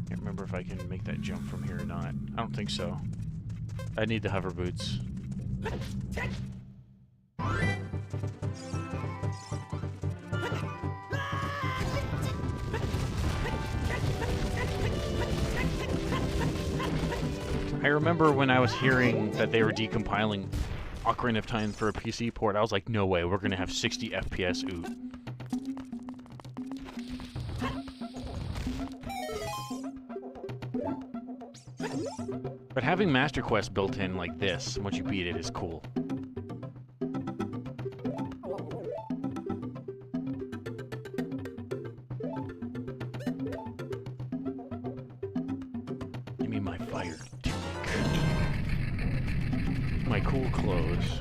Can't remember if I can make that jump from here or not. I don't think so. I need the hover boots. I remember when I was hearing that they were decompiling Ocarina of Time for a PC port, I was like, no way, we're gonna have 60 FPS Oot. But having Master Quest built in like this, once you beat it, is cool. Give me my fire tunic. My cool clothes.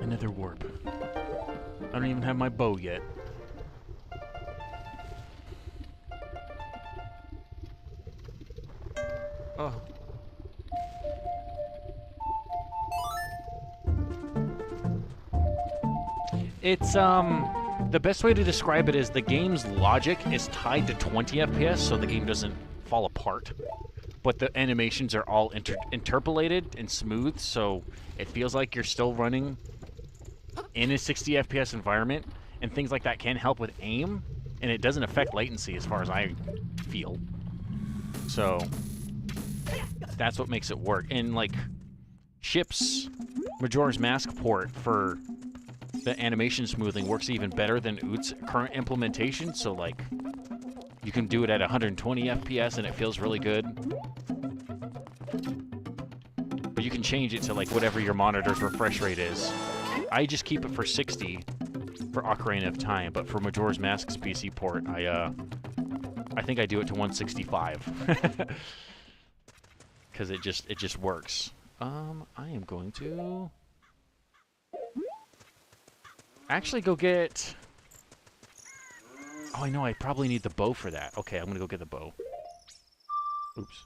Another warp. I don't even have my bow yet. Oh. It's the best way to describe it is the game's logic is tied to 20 FPS, so the game doesn't fall apart. But the animations are all interpolated and smooth, so it feels like you're still running in a 60 FPS environment, and things like that can help with aim, and it doesn't affect latency as far as I feel. So that's what makes it work. And like Ship's Majora's Mask port for the animation smoothing works even better than Oot's current implementation, so like you can do it at 120 FPS and it feels really good. But you can change it to like whatever your monitor's refresh rate is. I just keep it for 60 for Ocarina of Time, but for Majora's Mask's PC port, I think I do it to 165. Cuz it just works. I am going to actually go get... Oh, I know, I probably need the bow for that. Okay, I'm gonna go get the bow. Oops.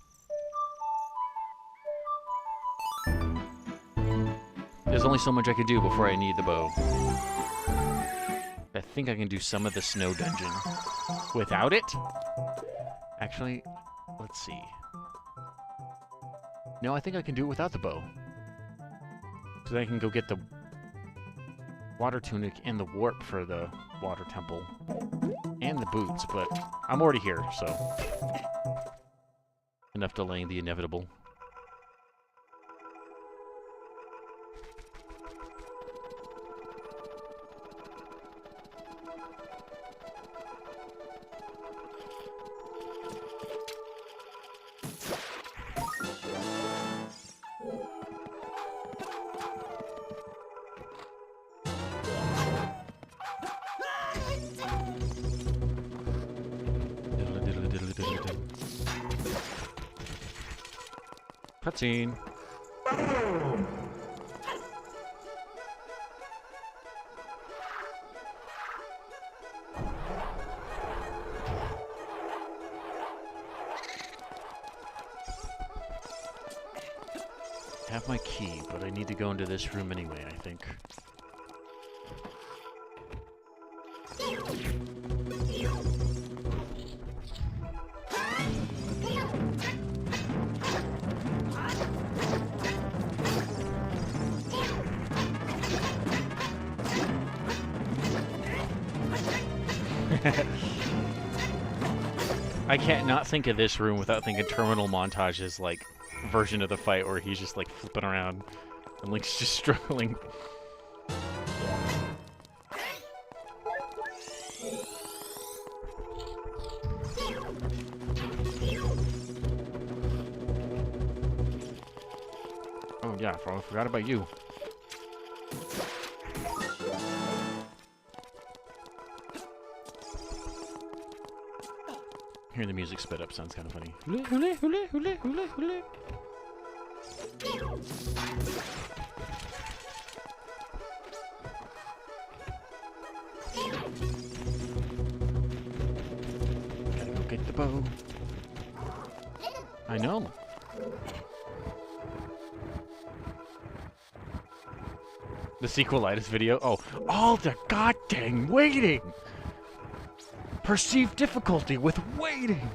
There's only so much I can do before I need the bow. I think I can do some of the snow dungeon without it. Actually, let's see. No, I think I can do it without the bow. So then I can go get the water tunic and the warp for the water temple. And the boots, but I'm already here, so... Enough delaying the inevitable. Cutscene. Have my key, but I need to go into this room anyway, I think. I can't not think of this room without thinking Terminal Montage's like version of the fight where he's just like flipping around and Link's just struggling. Oh yeah, I forgot about you. Hearing the music sped up sounds kind of funny. Hule, hule, hule, hule, hule, hule. Gotta go get the bow. I know. The sequelitis video? Oh, all the goddamn waiting! Perceived difficulty with waiting!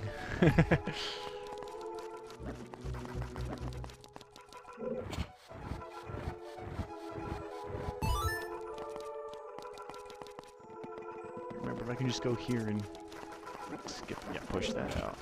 Remember, if I can just go here and skip, yeah, push that out.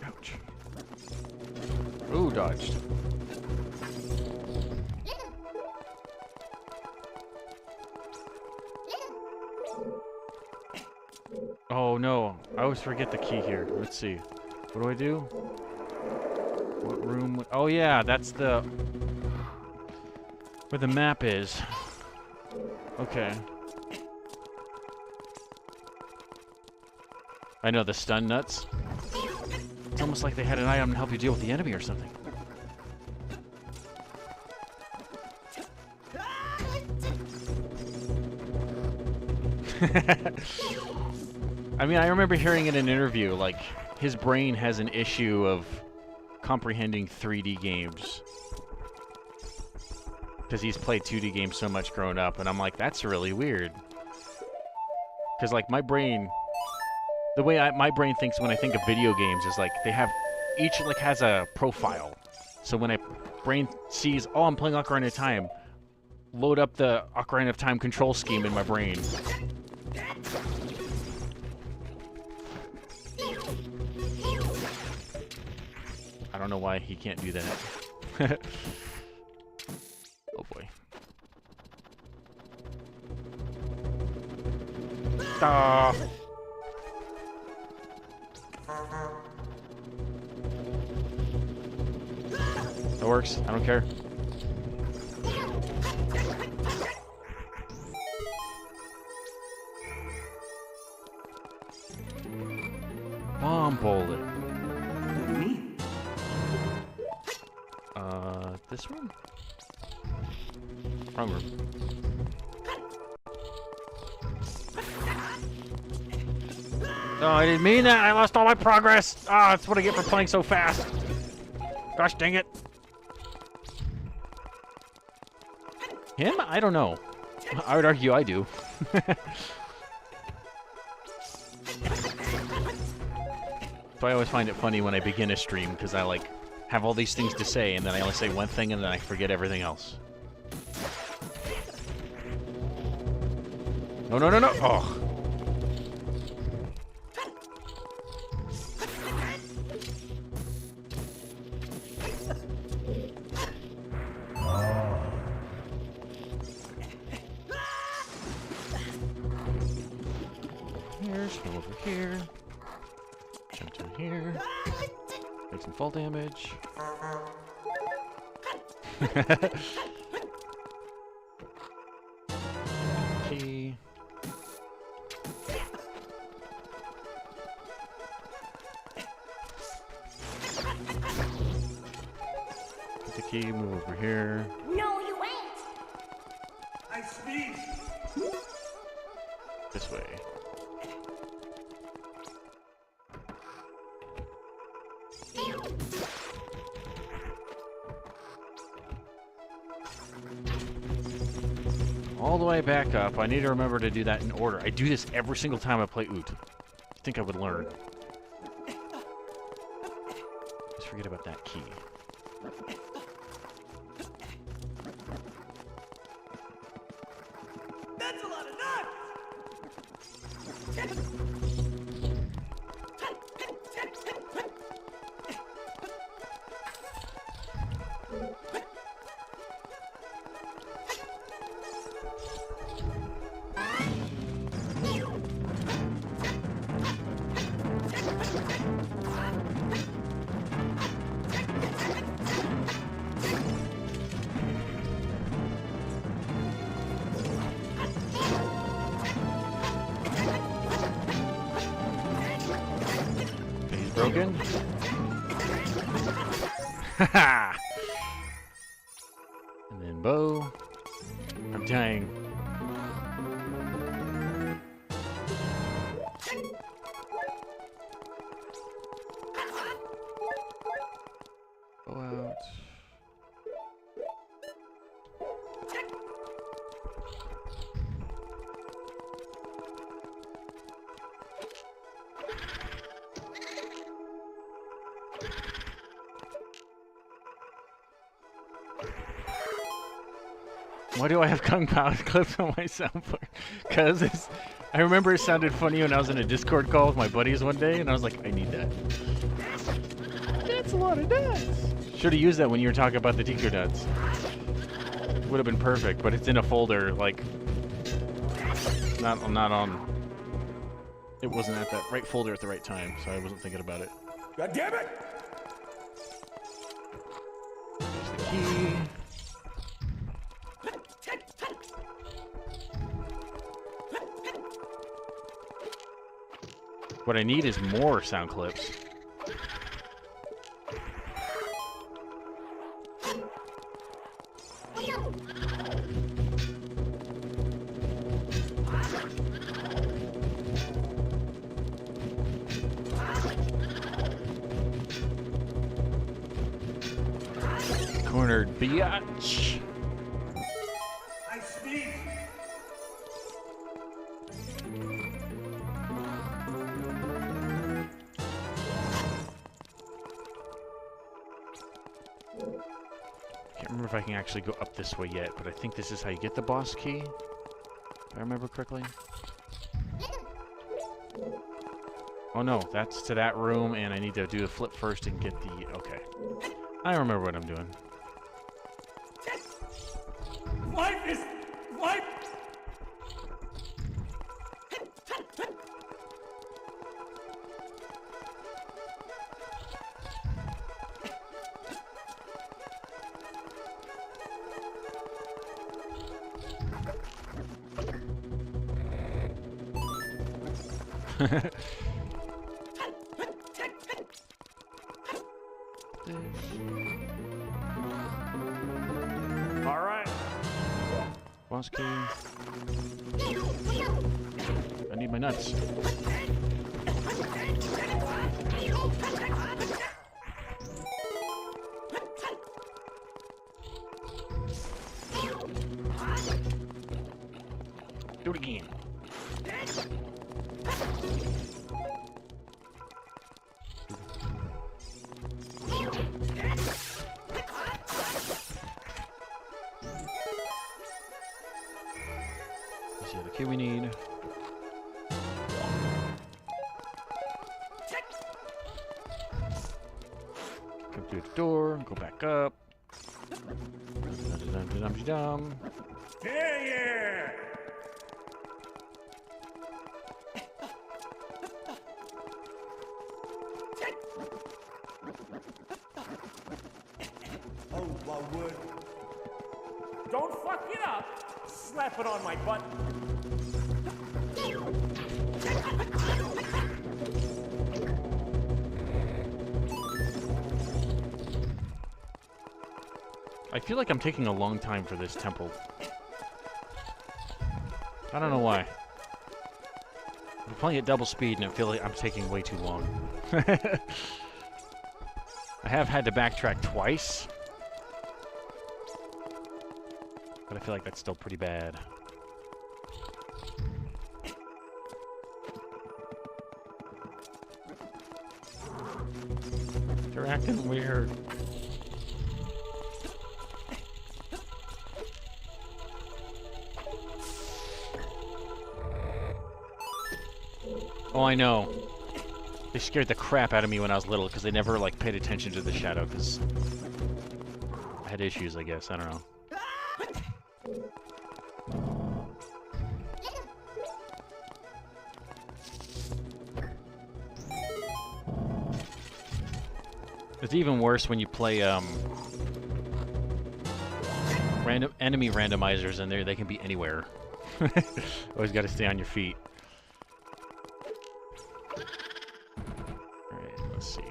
Ouch. Ooh, dodged. Oh no, I always forget the key here. Let's see. What do I do? What room? Oh yeah, that's the... where the map is. Okay. I know, the stun nuts. It's almost like they had an item to help you deal with the enemy or something. I mean, I remember hearing in an interview, like, his brain has an issue of comprehending 3D games. Because he's played 2D games so much growing up, and I'm like, that's really weird. Because, like, my brain... The way my brain thinks when I think of video games is, like, they have... Each, like, has a profile. So when a brain sees, oh, I'm playing Ocarina of Time, load up the Ocarina of Time control scheme in my brain. I don't know why he can't do that. Oh boy. Ah. That works. I don't care. Bomb bullet. This one? Wrong room. Oh, I didn't mean that. I lost all my progress. Ah, that's what I get for playing so fast. Gosh dang it. Him? I don't know. I would argue I do. So I always find it funny when I begin a stream, because I, like, have all these things to say, and then I only say one thing, and then I forget everything else. No, no, no, no! Oh! Here, swim over here. Jump down here. Make some fall damage. Key. Get the key, move over here. No, you ain't. I sneeze. This way. All the way back up. I need to remember to do that in order. I do this every single time I play Oot. I think I would learn. Just forget about that key. That's a lot of nuts! He's broken. Haha! And then bow. I'm dying. Go out. Why do I have Kung Pao clips on my soundboard? Because I remember it sounded funny when I was in a Discord call with my buddies one day, and I was like, I need that. That's a lot of nuts. Should have used that when you were talking about the Tico nuts. Would have been perfect, but it's in a folder, like, not on. It wasn't at that right folder at the right time, so I wasn't thinking about it. God damn it! There's the key. What I need is more sound clips. Cornered biatch. I sneeze. Can't remember if I can actually go up this way yet, but I think this is how you get the boss key. If I remember correctly. Oh no, that's to that room, and I need to do the flip first and get the... Okay. I remember what I'm doing. Life is... life... All right. Boss key. I need my nuts. Do it again. Let's see the key we need. Come through the door, go back up. Dum-de-dum-de-dum-de-dum. Yeah, yeah. Oh, my word. Don't fuck it up. Slap it on my butt. I feel like I'm taking a long time for this temple. I don't know why. I'm playing at double speed and I feel like I'm taking way too long. I have had to backtrack twice. But I feel like that's still pretty bad. They're acting weird. Oh, I know. They scared the crap out of me when I was little because they never, like, paid attention to the shadow because I had issues, I guess. I don't know. It's even worse when you play, random enemy randomizers and they can be anywhere. Always got to stay on your feet. Alright, let's see.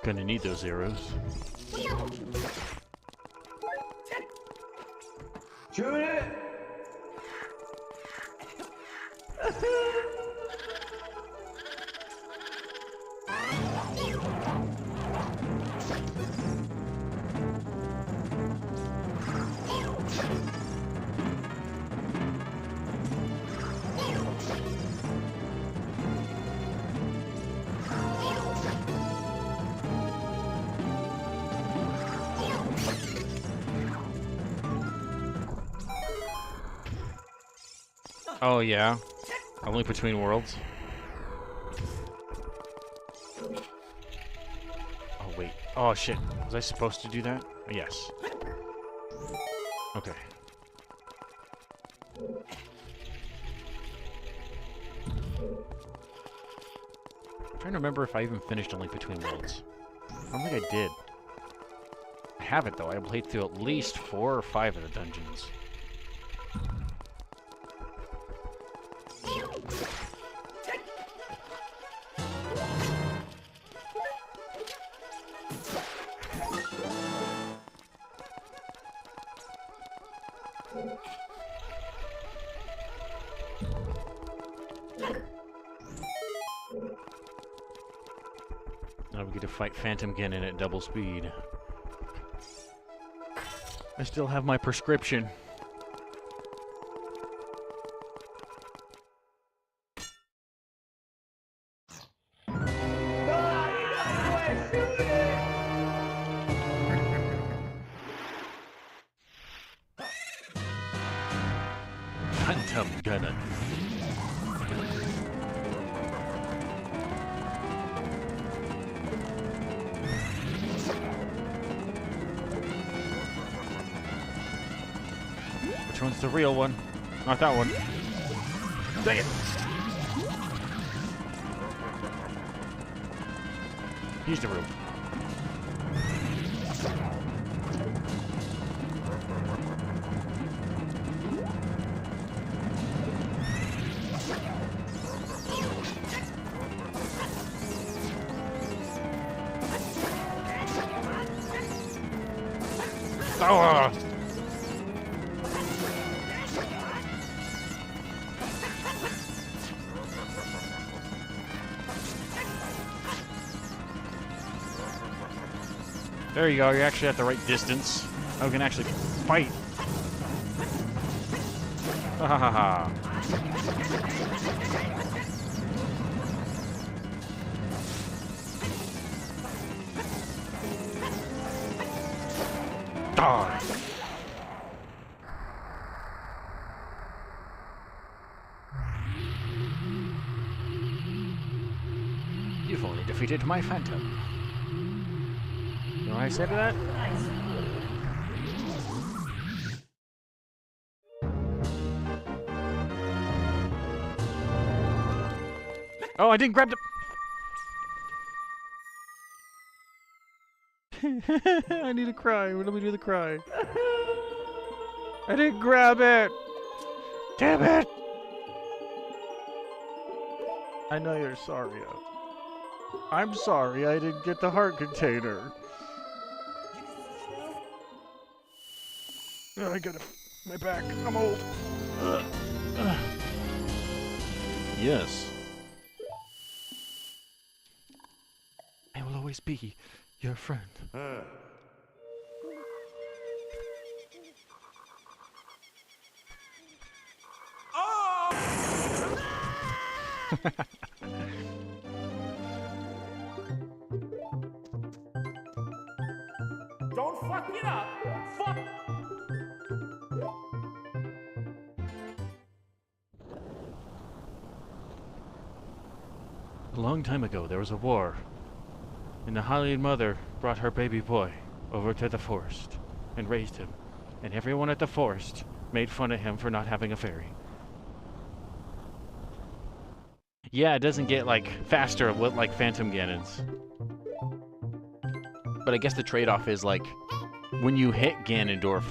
Gonna need those arrows. Shoot it! Oh, yeah. A Link Between Worlds. Oh, wait. Oh, shit. Was I supposed to do that? Yes. Okay. I'm trying to remember if I even finished A Link Between Worlds. I don't think I did. I haven't, though. I played through at least 4 or 5 of the dungeons. Now we get to fight Phantom Ganon at double speed. I still have my prescription. Phantom Ganon. Which one's the real one? Not that one. Dang it! He's the real one. Oh! There you go, you're actually at the right distance. I can actually fight. Ha ha ha ha. Die. You've only defeated my Phantom. You know what I said to that? Oh, I didn't grab the... I need to cry. Let me do the cry. I didn't grab it. Damn it. I know you're sorry. I'm sorry I didn't get the heart container. Oh, I got my back. I'm old. Yes. I will always be your friend. Don't fuck it up. Fuck. A long time ago, there was a war, and the Hylian mother brought her baby boy over to the forest and raised him, and everyone at the forest made fun of him for not having a fairy. Yeah, it doesn't get, like, faster like Phantom Ganon's. But I guess the trade-off is, like, when you hit Ganondorf,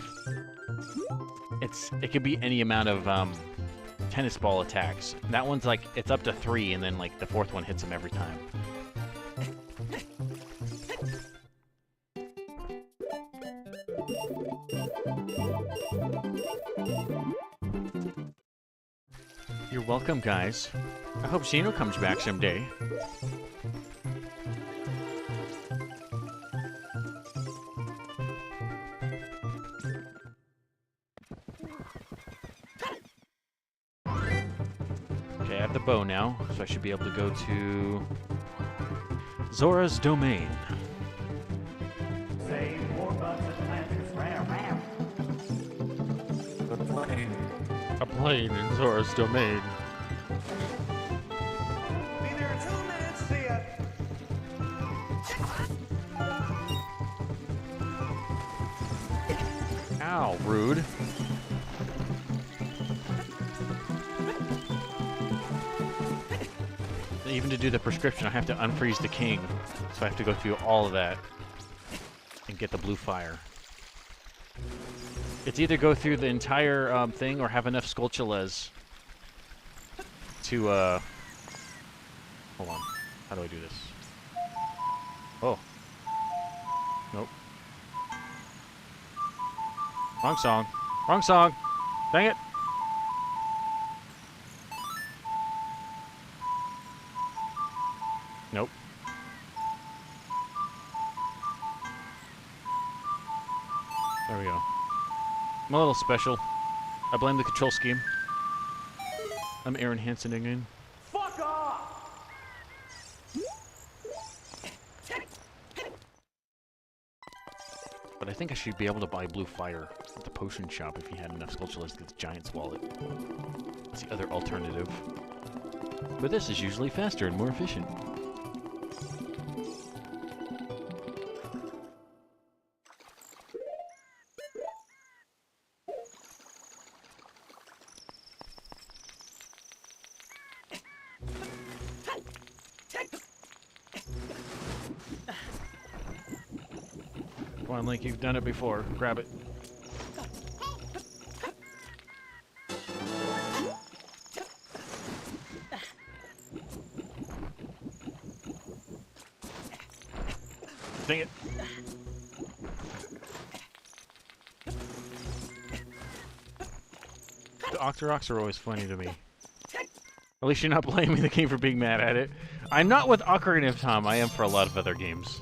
it could be any amount of, tennis ball attacks. That one's, like, it's up to 3, and then, like, the 4th one hits him every time. You're welcome, guys. I hope Xeno comes back someday. Okay, I have the bow now, so I should be able to go to Zora's Domain. Say more bugs and planters. Ram. A playing in Zora's domain. Be there in 2 minutes. See ya. Ow, rude. Even to do the prescription, I have to unfreeze the king. So I have to go through all of that and get the blue fire. It's either go through the entire thing or have enough Skulltulas to, hold on. How do I do this? Oh. Nope. Wrong song. Wrong song. Dang it. Nope. There we go. I'm a little special. I blame the control scheme. I'm Aaron Hansen again. Fuck off! But I think I should be able to buy blue fire at the potion shop if you had enough Skulltulas to get the Giant's Wallet. It's the other alternative. But this is usually faster and more efficient. Come on, Link, you've done it before. Grab it. Dang it. The Octoroks are always funny to me. At least you're not blaming the game for being mad at it. I'm not with Ocarina of Time. I am for a lot of other games.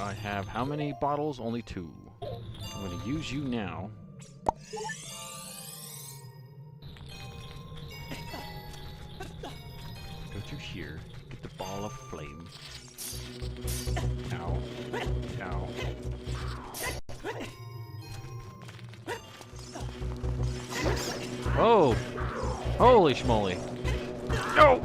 I have how many bottles? Only 2. I'm going to use you now. Go through here. Get the ball of flame. Ow. Ow. Oh! Holy schmoly. No!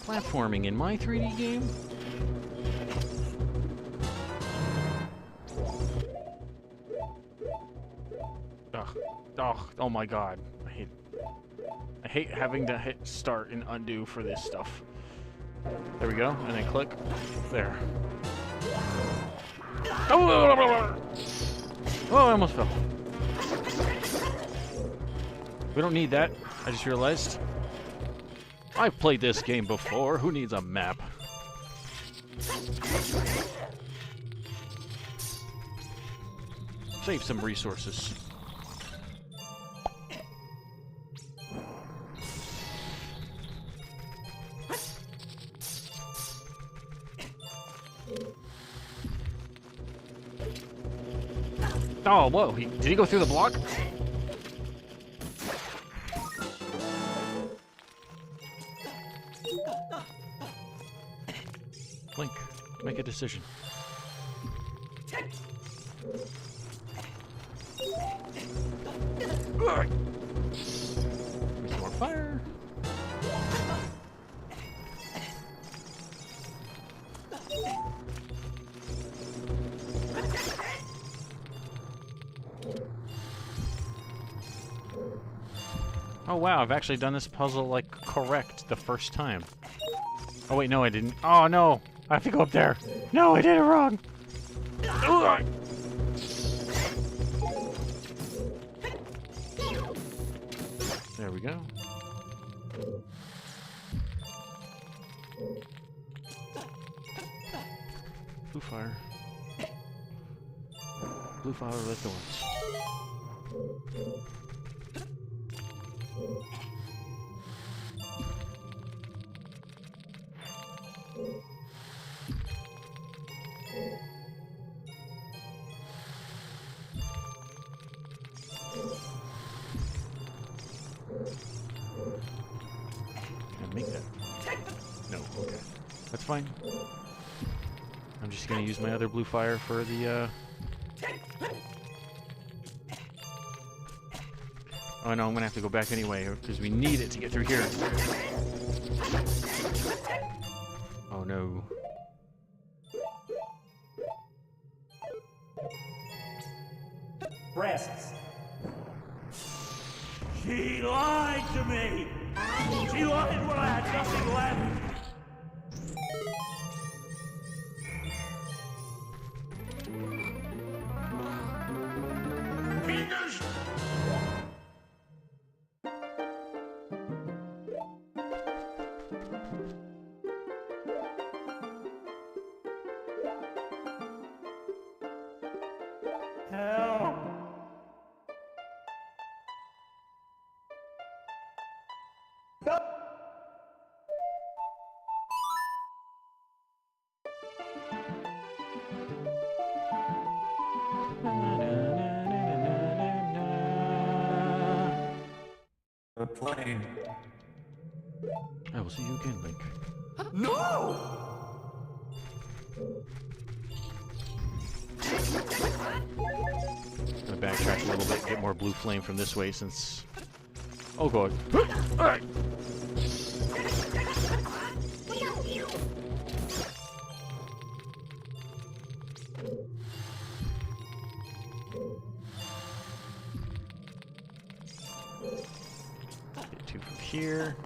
Platforming in my 3D game? Ugh. Ugh. Oh my god. I hate having to hit start and undo for this stuff. There we go, and then click. There. Oh, I almost fell. We don't need that. I just realized. I've played this game before. Who needs a map? Save some resources. Oh, whoa. Did he go through the block? Link, make a decision. Ugh. Give me some more fire. Oh wow, I've actually done this puzzle, like, correct the first time. Oh wait, no I didn't. Oh no! I have to go up there! No, I did it wrong! Ugh. There we go. Blue fire. Blue fire, red thorns. Can I make that? No, okay. That's fine. I'm just gonna use my other blue fire for the, Oh no, I'm gonna have to go back anyway, because we need it to get through here. Oh no. Breasts. She lied to me! She lied when I had nothing left! Fingers! Help! The plane. I will see you again, Link. No! I'm gonna backtrack a little bit, get more blue flame from this way since... Oh god. Alright. Get two from here.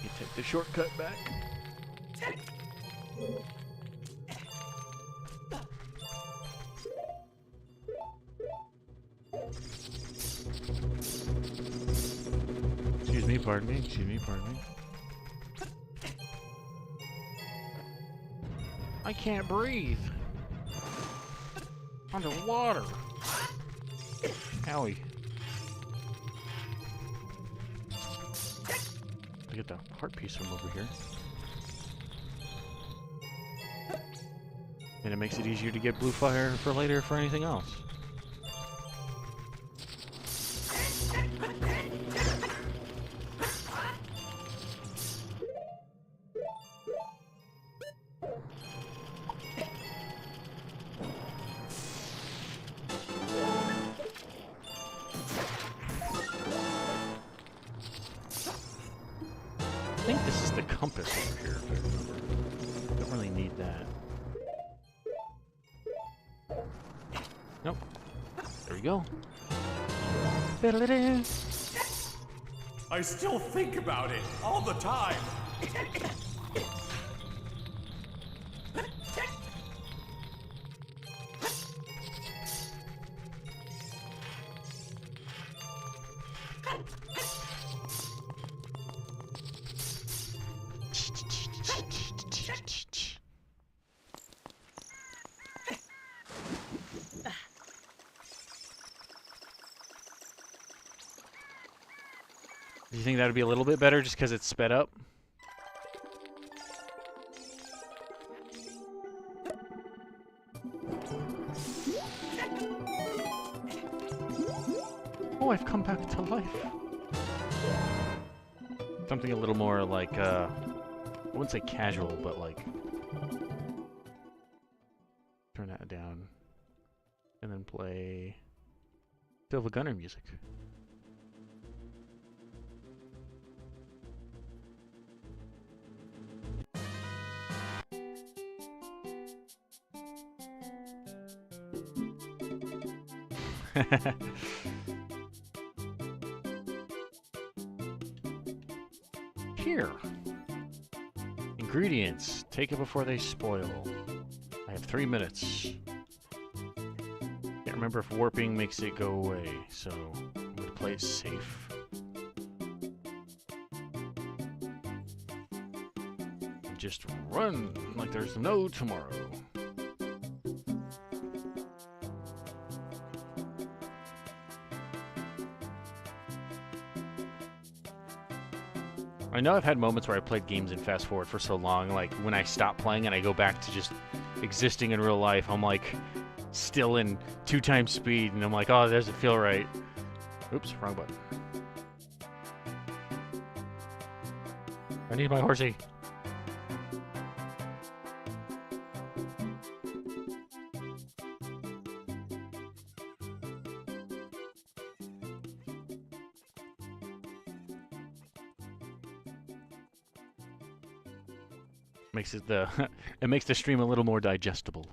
You take the shortcut back. Excuse me, pardon me, excuse me, pardon me. I can't breathe. Underwater. Owie. I get the heart piece from over here. And it makes it easier to get blue fire for later for anything else. I think this is the compass over here, if I remember. Don't really need that. Nope. There we go. Fiddle-it-in. I still think about it all the time! Do you think that would be a little bit better just because it's sped up? Oh, I've come back to life. Something a little more like, I wouldn't say casual, but like... Turn that down. And then play... Silver Gunner music. Here. Ingredients. Take it before they spoil. I have 3 minutes. Can't remember if warping makes it go away, so I'm gonna play it safe. And just run like there's no tomorrow. I know I've had moments where I played games in fast forward for so long, like when I stop playing and I go back to just existing in real life, I'm like still in 2 times speed, and I'm like, oh, that doesn't feel right. Oops, wrong button. I need my horsey. Makes it it makes the stream a little more digestible.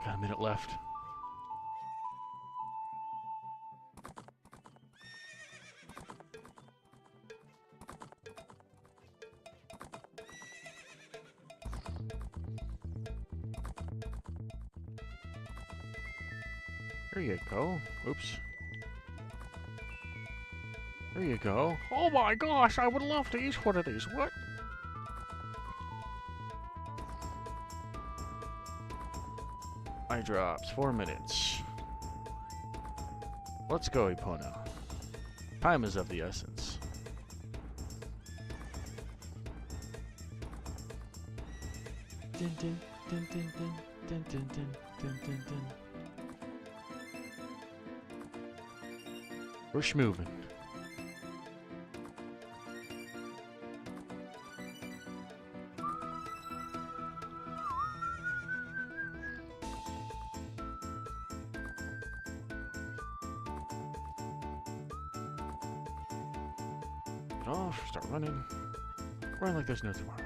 Got a minute left. There you go. Oops. There you go. Oh my gosh, I would love to eat one of these. What? Eye drops. 4 minutes. Let's go, Epona. Time is of the essence. Dun, dun, dun, dun, dun, dun, dun, dun, dun, dun, dun. We're schmoving. Oh, start running. Run like there's no tomorrow.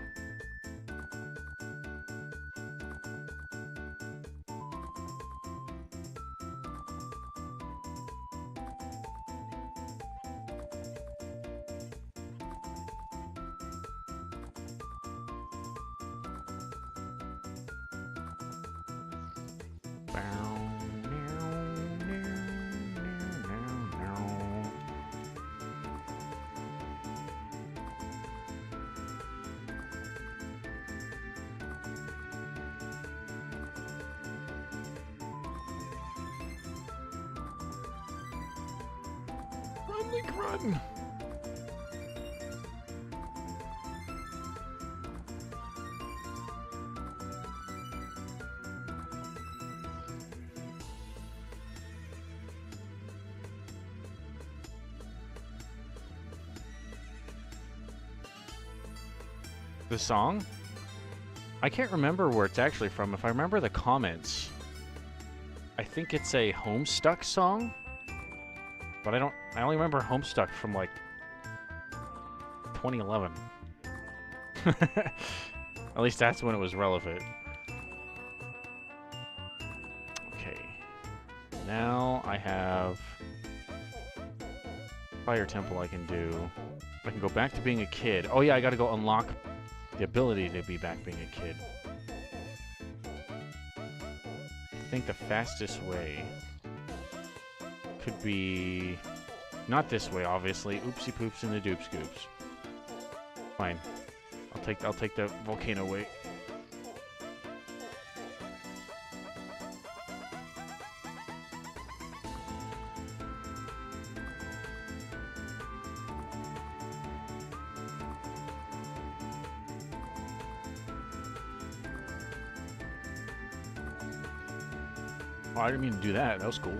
Run, Link, run! The song? I can't remember where it's actually from. If I remember the comments, I think it's a Homestuck song, but I only remember Homestuck from like 2011. At least that's when it was relevant. Okay. Now I have Fire Temple I can do. I can go back to being a kid. Oh yeah, I gotta go unlock the ability to be back being a kid. I think the fastest way could be not this way, obviously. Oopsie poops and the doop scoops. Fine. I'll take the volcano way. Oh, I didn't mean to do that. That was cool.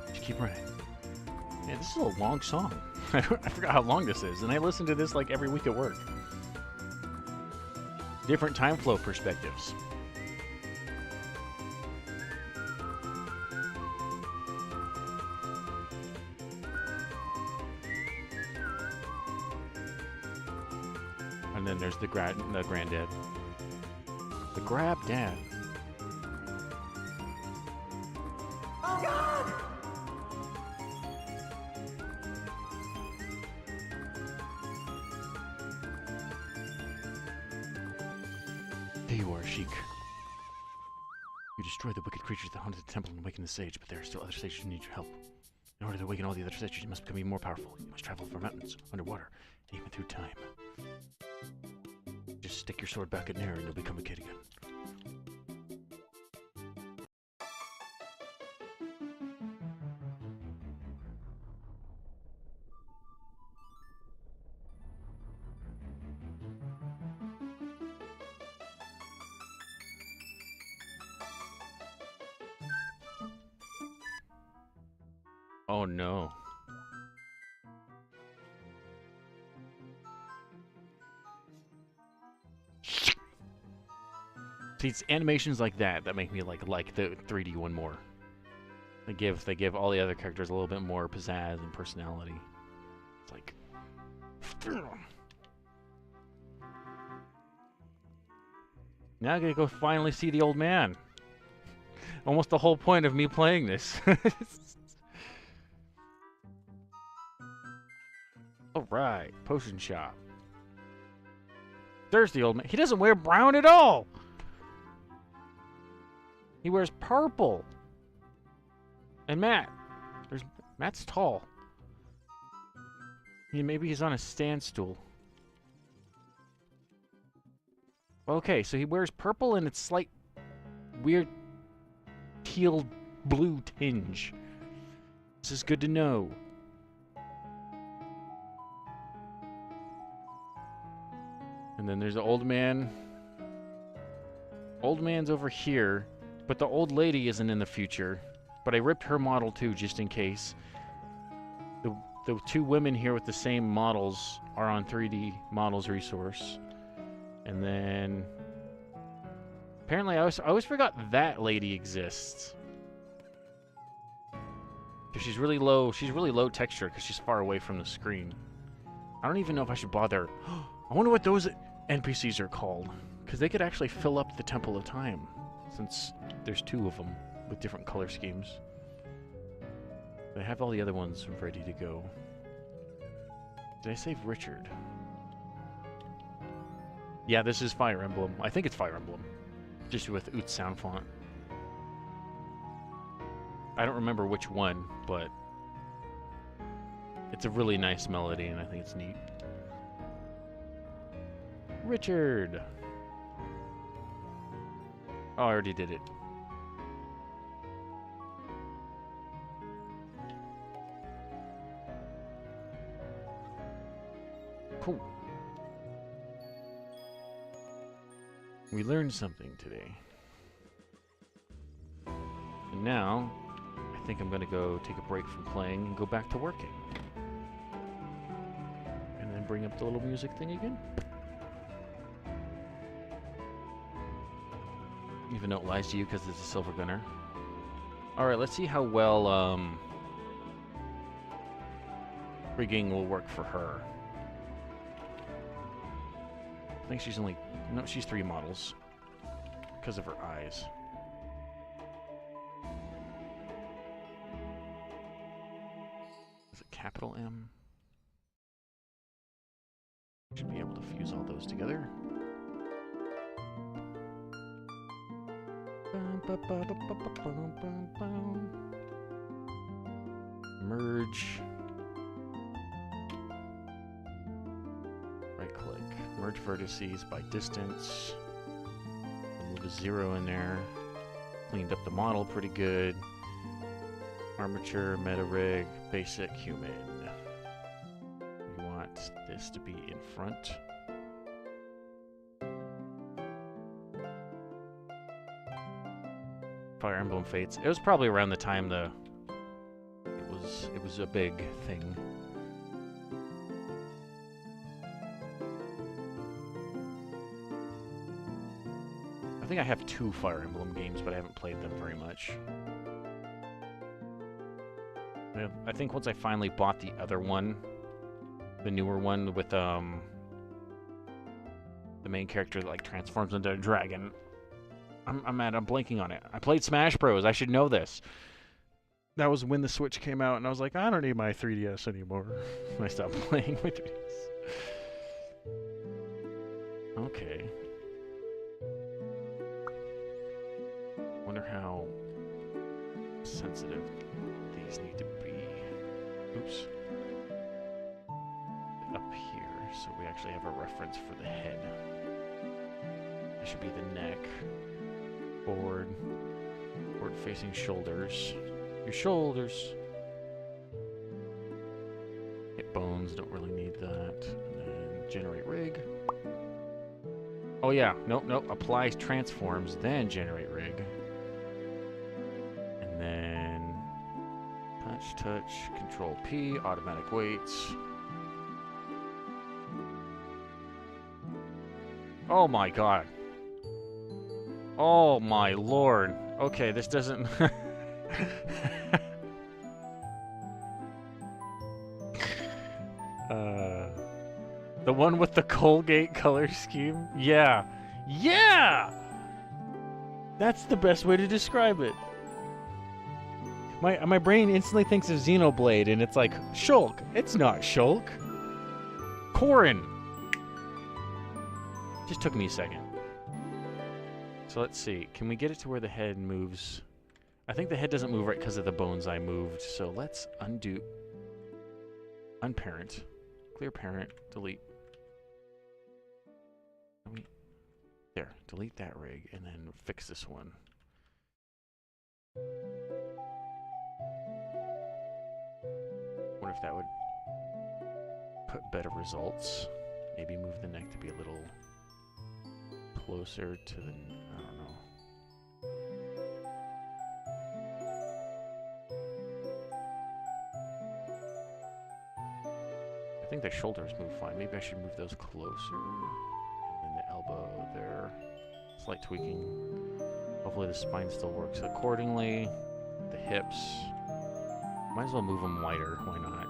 Just keep running. Man, this is a long song. I forgot how long this is, and I listen to this like every week at work. Different time flow perspectives. And then there's the granddad. The grab dad. Oh God! There you are, Sheik. You destroyed the wicked creatures that haunted the temple and awakened the sage, but there are still other sages who need your help. In order to awaken all the other sages, you must become even more powerful. You must travel over mountains, underwater, and even through time. Just stick your sword back in there and you'll become a kid again. Oh no. See, it's animations like that that make me like the 3D one more. They give all the other characters a little bit more pizzazz and personality. It's like now I gotta go finally see the old man. Almost the whole point of me playing this. Alright, potion shop. There's the old man. He doesn't wear brown at all! He wears purple. And Matt's tall. Maybe he's on a standstool. Okay, so he wears purple and it's slight weird teal blue tinge. This is good to know. And then there's the old man. Old man's over here, but the old lady isn't in the future. But I ripped her model too, just in case. The two women here with the same models are on 3D models resource. And then apparently I always forgot that lady exists. Cause she's really low texture because she's far away from the screen. I don't even know if I should bother. I wonder what those NPCs are called, because they could actually fill up the Temple of Time, since there's 2 of them with different color schemes. I have all the other ones ready to go. Did I save Richard? Yeah, this is Fire Emblem. I think it's Fire Emblem, just with Oot's sound font. I don't remember which one, but it's a really nice melody, and I think it's neat. Richard! Oh, I already did it. Cool. We learned something today. And now, I think I'm gonna go take a break from playing and go back to working. And then bring up the little music thing again. Even though it lies to you because it's a silver gunner. Alright, let's see how well rigging will work for her. I think she's only... No, she's 3 models. Because of her eyes. Is it capital M? Should be able to fuse all those together. Merge. Right click. Merge vertices by distance. Move a 0 in there. Cleaned up the model pretty good. Armature, meta rig, basic, human. We want this to be in front. Fire Emblem Fates. It was probably around the time it was a big thing. I think I have 2 Fire Emblem games, but I haven't played them very much. I think once I finally bought the other one, the newer one with the main character that like transforms into a dragon, I'm mad. I'm blanking on it. I played Smash Bros. I should know this. That was when the Switch came out, and I was like, I don't need my 3DS anymore. I stopped playing my 3DS. Okay. Wonder how sensitive these need to be. Oops. Up here, so we actually have a reference for the head. It should be the neck. Forward facing shoulders. Your shoulders. Hip bones, don't really need that. And then generate rig. Oh yeah, nope. Apply transforms, then generate rig. And then touch, control P, automatic weights. Oh my god. Oh my lord. Okay, this doesn't... The one with the Colgate color scheme? Yeah. Yeah! That's the best way to describe it. My brain instantly thinks of Xenoblade, and it's like, Shulk. It's not Shulk. Corrin. Just took me a second. So let's see. Can we get it to where the head moves? I think the head doesn't move right because of the bones I moved. So let's undo. Unparent. Clear parent. Delete. There. Delete that rig and then fix this one. Wonder if that would put better results. Maybe move the neck to be a little closer to the... I don't know. I think the shoulders move fine. Maybe I should move those closer. And then the elbow there. Slight tweaking. Hopefully the spine still works accordingly. The hips. Might as well move them wider. Why not?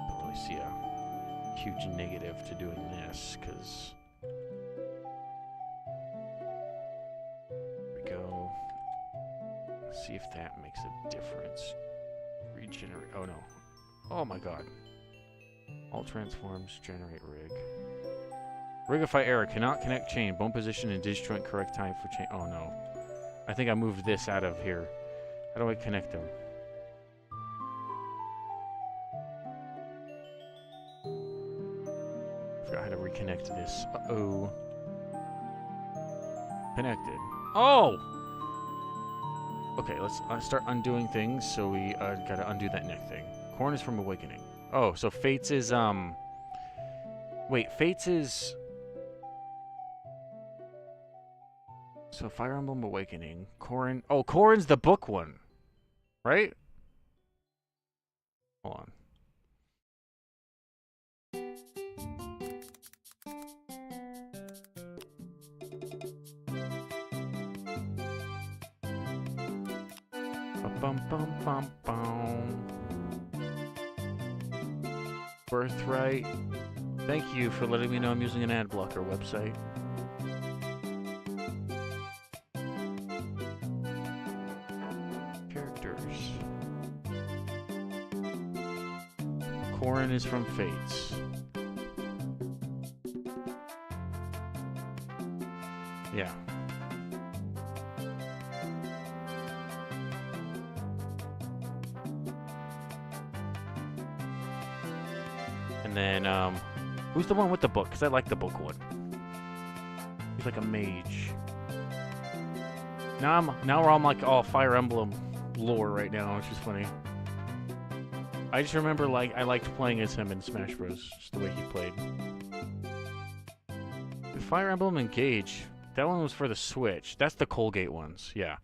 Don't really see a huge negative to doing this, because... There we go. See if that makes a difference. Regenerate. Oh no. Oh my god. All transforms, generate rig. Rigify error. Cannot connect chain. Bone position and disjoint correct time for chain. Oh no. I think I moved this out of here. How do I connect them? Forgot how to reconnect this. Uh-oh. Connected. Oh! Okay, let's start undoing things. So we gotta undo that neck thing. Corn is from Awakening. Oh, so Fates is, Wait, Fates is... So Fire Emblem Awakening. Corrin... Oh, Corrin's the book one. Right? Hold on. Bum. Birthright. Thank you for letting me know I'm using an ad blocker website. Characters. Corrin is from Fates. Yeah. And then, who's the one with the book? Because I like the book one. He's like a mage. Now we're on like all Fire Emblem lore right now, which is funny. I just remember I liked playing as him in Smash Bros. Just the way he played. Fire Emblem Engage. That one was for the Switch. That's the Colgate ones, yeah.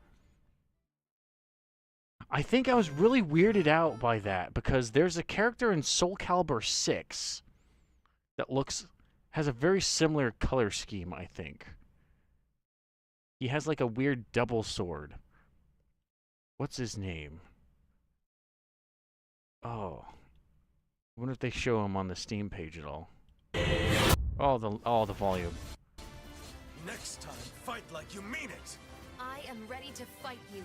I think I was really weirded out by that because there's a character in Soul Calibur 6 that has a very similar color scheme, I think. He has like a weird double sword. What's his name? Oh. I wonder if they show him on the Steam page at all. Oh, the volume. Next time, fight like you mean it. I am ready to fight you.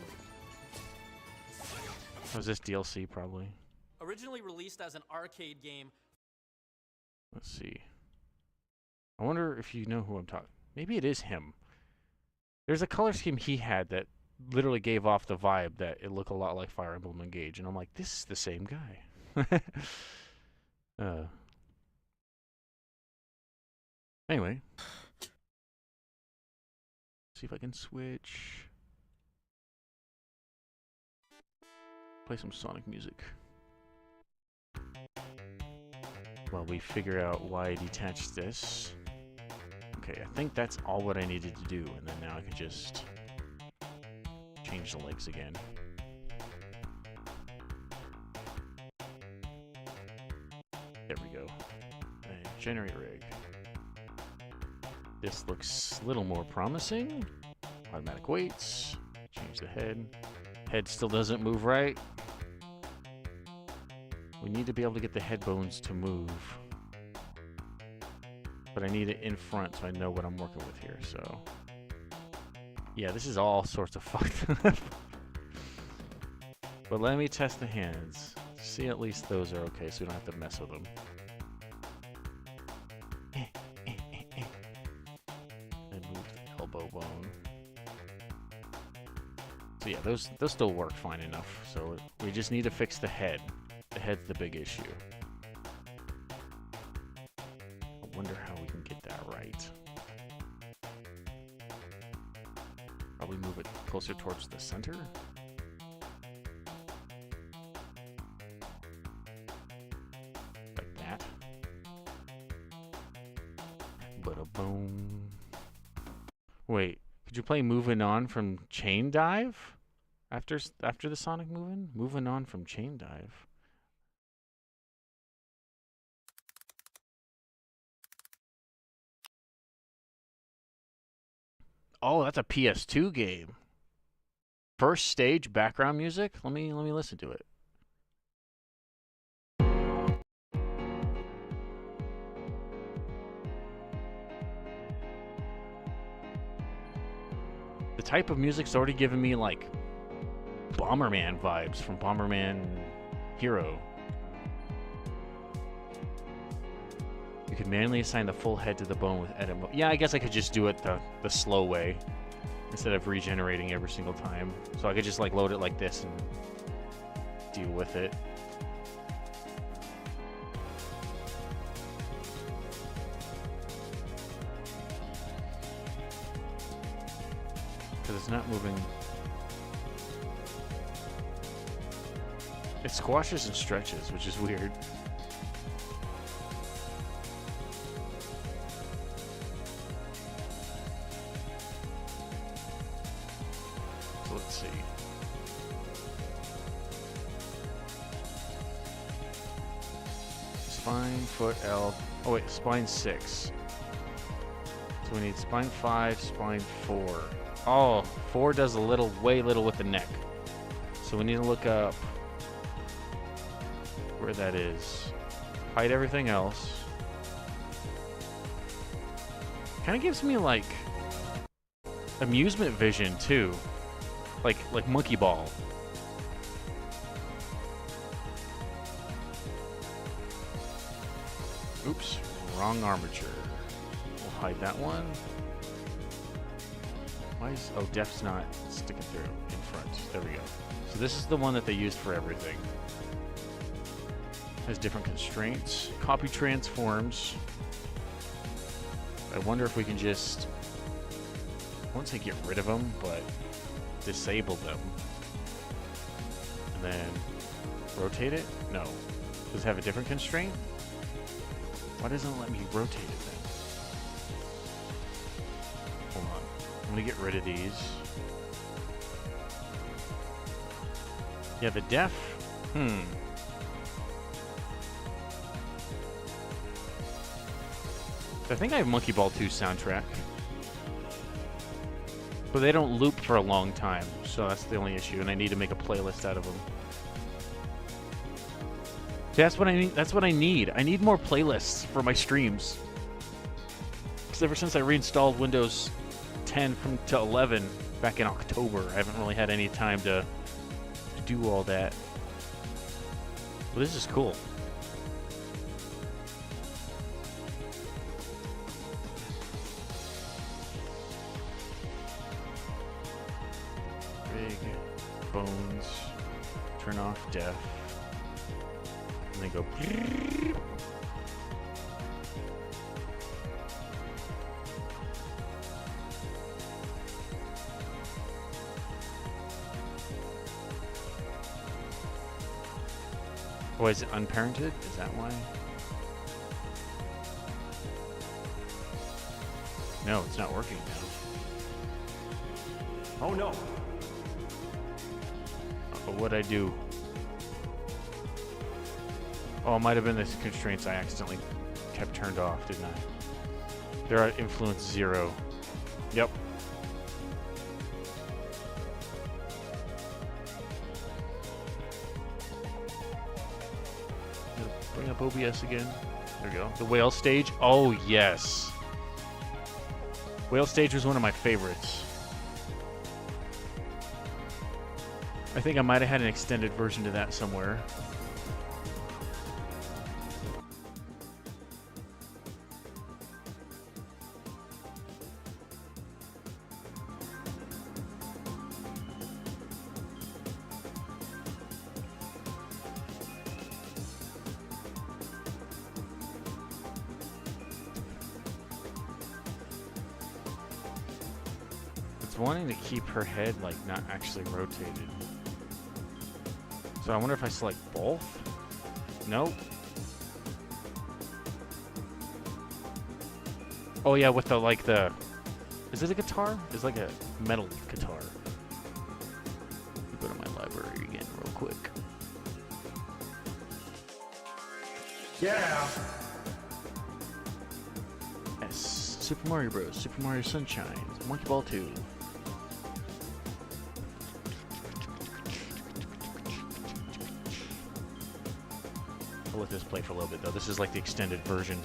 Was this DLC probably? Originally released as an arcade game. Let's see. I wonder if you know who I'm talking. Maybe it is him. There's a color scheme he had that literally gave off the vibe that it looked a lot like Fire Emblem Engage, and I'm like, this is the same guy. Anyway, see if I can switch. Play some Sonic music while we figure out why I detached this. Okay, I think that's all what I needed to do, and then now I can just change the legs again. There we go. And generate rig. This looks a little more promising. Automatic weights. Change the head. Head still doesn't move right. We need to be able to get the head bones to move. But I need it in front so I know what I'm working with here, so... Yeah, this is all sorts of fucked up. But let me test the hands. See at least those are okay so we don't have to mess with them. And move the elbow bone. So yeah, those still work fine enough. So we just need to fix the head. The head's the big issue. I wonder how we can get that right. Probably move it closer towards the center. Like that. Bada boom. Wait, could you play Moving On from Chain Dive? After the Sonic moving? Moving On from Chain Dive. Oh, that's a PS2 game. First stage background music? Let me listen to it. The type of music's already giving me like Bomberman vibes from Bomberman Hero. You could manually assign the full head to the bone with edit mode. Yeah, I guess I could just do it the slow way instead of regenerating every single time. So I could just like load it like this and deal with it. Because it's not moving. It squashes and stretches, which is weird. So let's see. Spine, foot, L. Oh wait, spine 6. So we need spine 5, spine 4. Oh, 4 does way little with the neck. So we need to look up where that is. Hide everything else. Kind of gives me like amusement vision too. Like Monkey Ball. Oops, wrong armature. We'll hide that one. Why is... Oh, deft's not sticking through in front. There we go. So this is the one that they used for everything. Has different constraints. Copy transforms. I wonder if we can just... I won't say get rid of them, but disable them. And then rotate it? No. Does it have a different constraint? Why doesn't it let me rotate it then? Hold on. I'm gonna get rid of these. Yeah, the def. I think I have Monkey Ball 2 soundtrack. But they don't loop for a long time, so that's the only issue, and I need to make a playlist out of them. See, that's what I need. That's what I need. I need more playlists for my streams. Because ever since I reinstalled Windows 10 from to 11 back in October. I haven't really had any time to do all that. Well, this is cool. Big bones. Turn off death. And they go. Oh, is it unparented? Is that why? No, it's not working now. Oh no. What'd I do? Oh, it might have been the constraints I accidentally kept turned off, didn't I? They're at influence 0. Yep. Bring up OBS again. There we go. The whale stage. Oh, yes. Whale stage was one of my favorites. I think I might have had an extended version to that somewhere. It's wanting to keep her head like not actually rotated. So I wonder if I select both? Nope. Oh yeah, with the like the... Is it a guitar? It's like a metal guitar. Go to my library again real quick. Yeah. Yes. Super Mario Bros. Super Mario Sunshine. Monkey Ball 2. I'll let this play for a little bit though. This is like the extended version.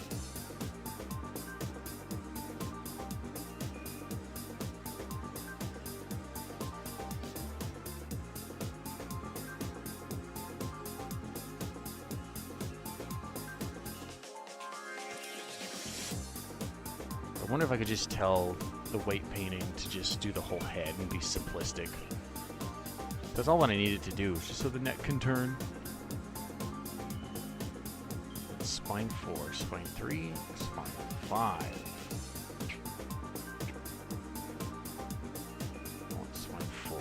I wonder if I could just tell the weight painting to just do the whole head and be simplistic. That's all what I needed to do, just so the neck can turn. Spine 4, spine 3, spine 5. I want spine 4.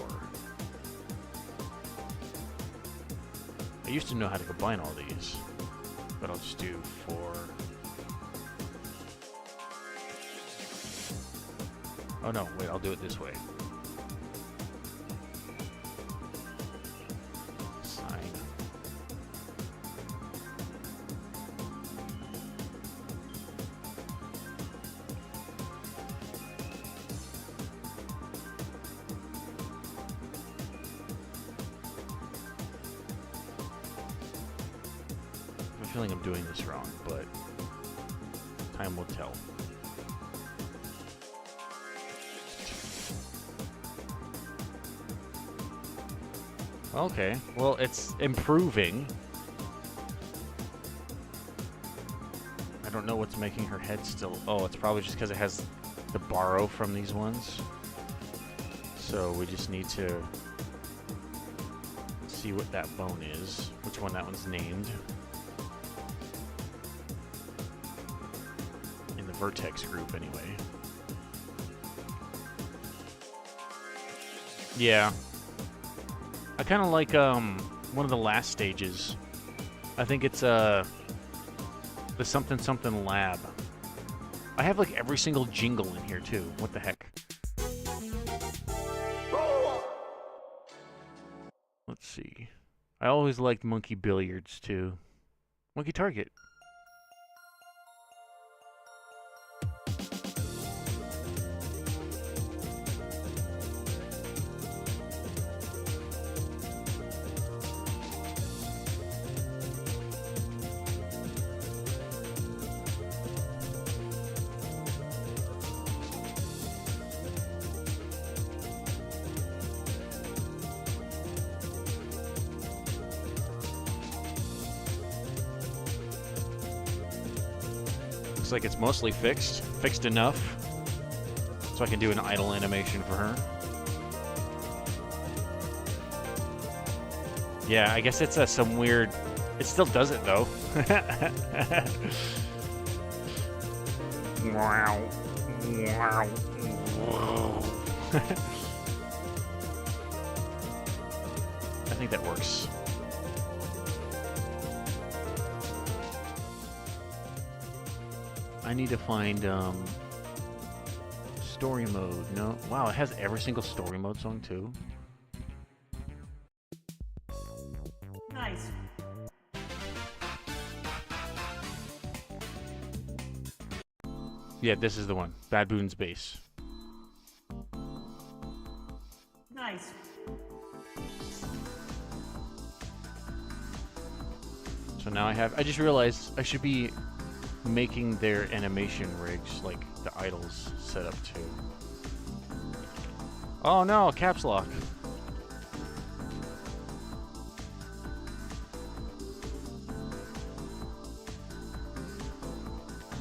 I used to know how to combine all these, but I'll just do 4. Oh no, wait, I'll do it this way. Sine. I have a feeling I'm doing this wrong, but time will tell. Okay, well, it's improving. I don't know what's making her head still... Oh, it's probably just because it has to borrow from these ones. So we just need to see what that bone is, which one that one's named. In the vertex group, anyway. Yeah. I kind of like one of the last stages. I think it's the something something lab. I have like every single jingle in here too. What the heck? Let's see. I always liked Monkey Billiards too. Monkey Target. Looks like it's mostly fixed. Fixed enough. So I can do an idle animation for her. Yeah, I guess it's some weird... It still does it, though. Wow. Wow. I think that works. I need to find story mode. No, wow, it has every single story mode song too. Nice. Yeah, this is the one. Bad Boon's Base. Nice. So now I just realized I should be making their animation rigs, like the idols, set up too. Oh no, caps lock.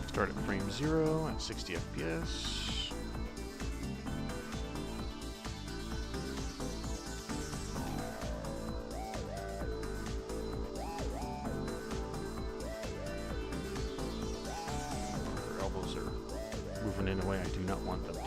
Start at frame 0 at 60 FPS. Her elbows are moving in a way I do not want them to.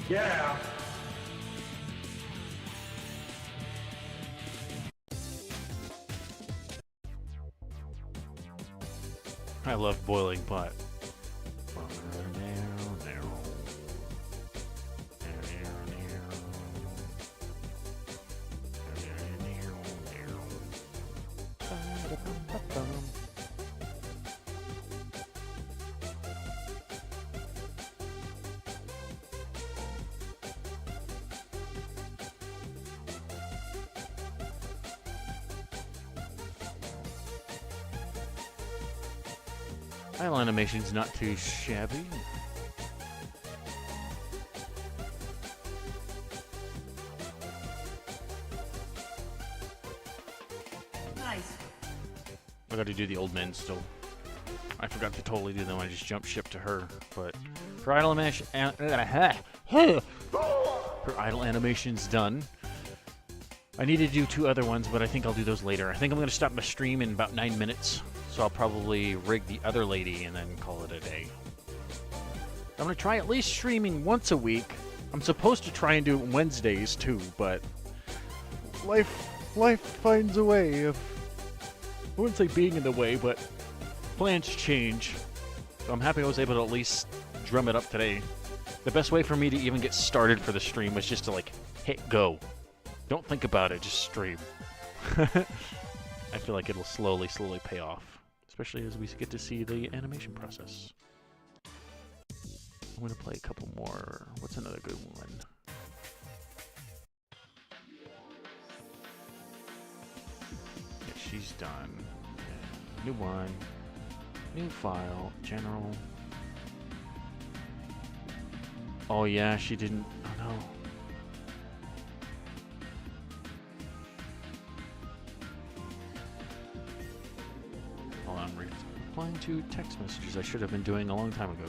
Yeah. I love boiling pot. Idle animation's not too shabby. Nice. I gotta do the old men still. I forgot to totally do them. I just jumped ship to her. But her idle animation, her idle animation's done. I need to do 2 other ones, but I think I'll do those later. I think I'm gonna stop my stream in about 9 minutes. So I'll probably rig the other lady and then call it a day. I'm going to try at least streaming once a week. I'm supposed to try and do it Wednesdays too, but life finds a way of, I wouldn't say being in the way, but plans change. So I'm happy I was able to at least drum it up today. The best way for me to even get started for the stream was just to like hit go. Don't think about it, just stream. I feel like it'll slowly pay off. Especially as we get to see the animation process. I'm going to play a couple more. What's another good one? Yeah, she's done. Yeah. New one. New file. General. Oh yeah, she didn't... Oh no. Replying to text messages I should have been doing a long time ago.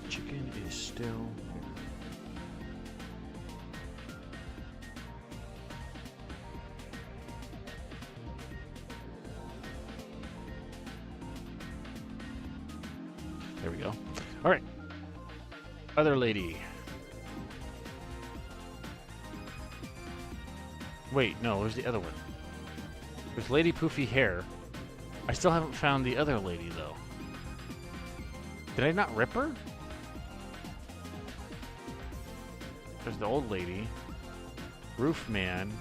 Chicken is still... There we go. All right. Other lady. Wait, no, where's the other one? There's Lady Poofy Hair. I still haven't found the other lady, though. Did I not rip her? There's the old lady. Roof Man.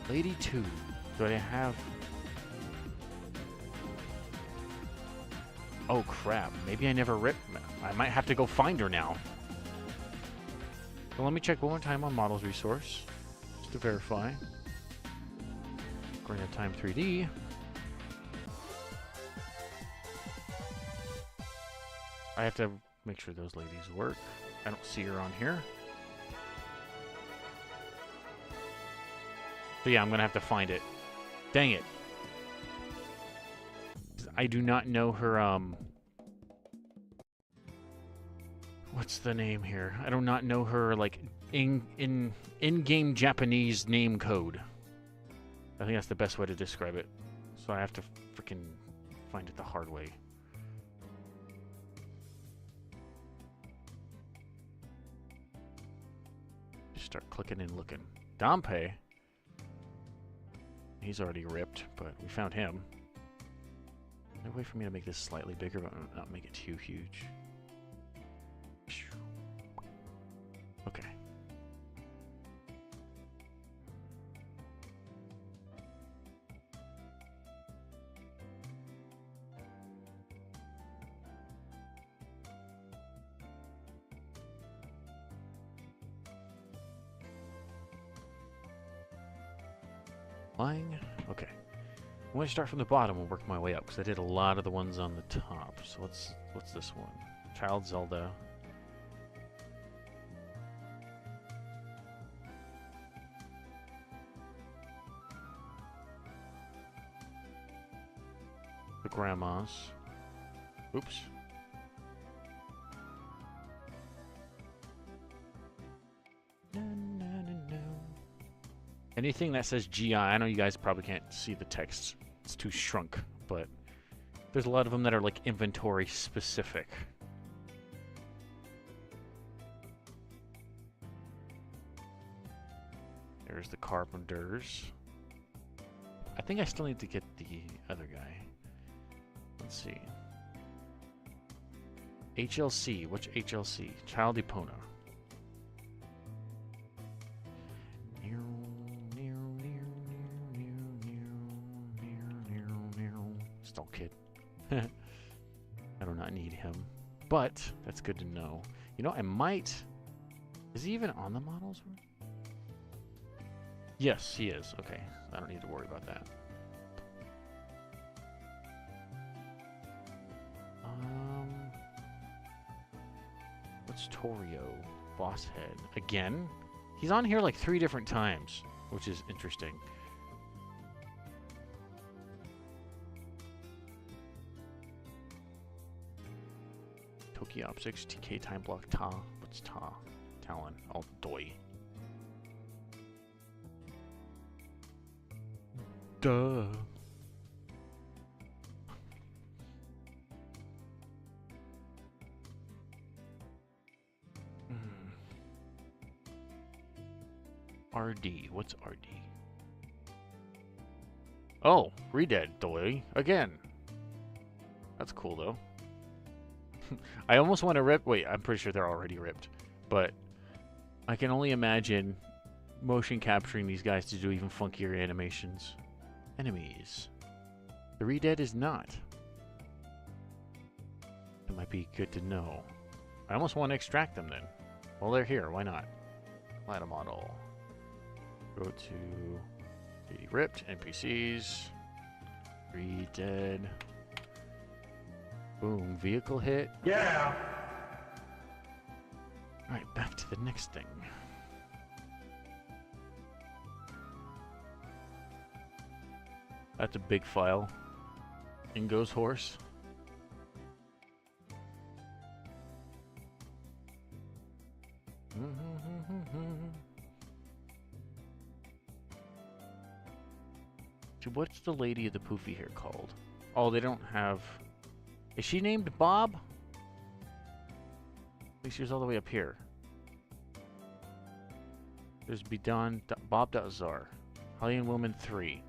Lady 2. Do I have... Oh, crap. Maybe I never ripped... I might have to go find her now. So let me check one more time on Models Resource. Just to verify. Going to Time 3D. I have to make sure those ladies work. I don't see her on here. So yeah, I'm going to have to find it. Dang it. I do not know her, what's the name here? I do not know her, like, in-game Japanese name code. I think that's the best way to describe it. So I have to freaking find it the hard way. Just start clicking and looking. Dompe. He's already ripped, but we found him. Is there a way for me to make this slightly bigger, but not make it too huge? Okay. Flying. Okay. I'm going to start from the bottom and work my way up because I did a lot of the ones on the top. So what's this one? Child Zelda. The grandmas. Oops. Anything that says GI, I know you guys probably can't see the text. It's too shrunk, but there's a lot of them that are like inventory specific. There's the carpenters. I think I still need to get the other guy. Let's see. HLC. Which HLC? Child Epona. Stall Kid. I do not need him. But that's good to know. You know, I might... Is he even on the models? Yes, he is. Okay. I don't need to worry about that. What's Torio? Boss Head. Again? He's on here like 3 different times, which is interesting. Toki Optics, TK Time Block, Ta. What's Ta? Talon. Oh, Doi. Duh. RD. What's RD? Oh, Redead Doi. Again. That's cool, though. I almost want to rip... Wait, I'm pretty sure they're already ripped. But I can only imagine motion capturing these guys to do even funkier animations. Enemies. The Redead is not. It might be good to know. I almost want to extract them then. Well, they're here. Why not? Ladder model. Go to 3D ripped. NPCs. Redead. Boom. Vehicle hit. Yeah. Alright, back to the next thing. That's a big file. In goes horse. What's the lady of the poofy hair called? Oh, they don't have... Is she named Bob? At least she was all the way up here. There's Bidon, Bob.Zar. Hylian Woman 3.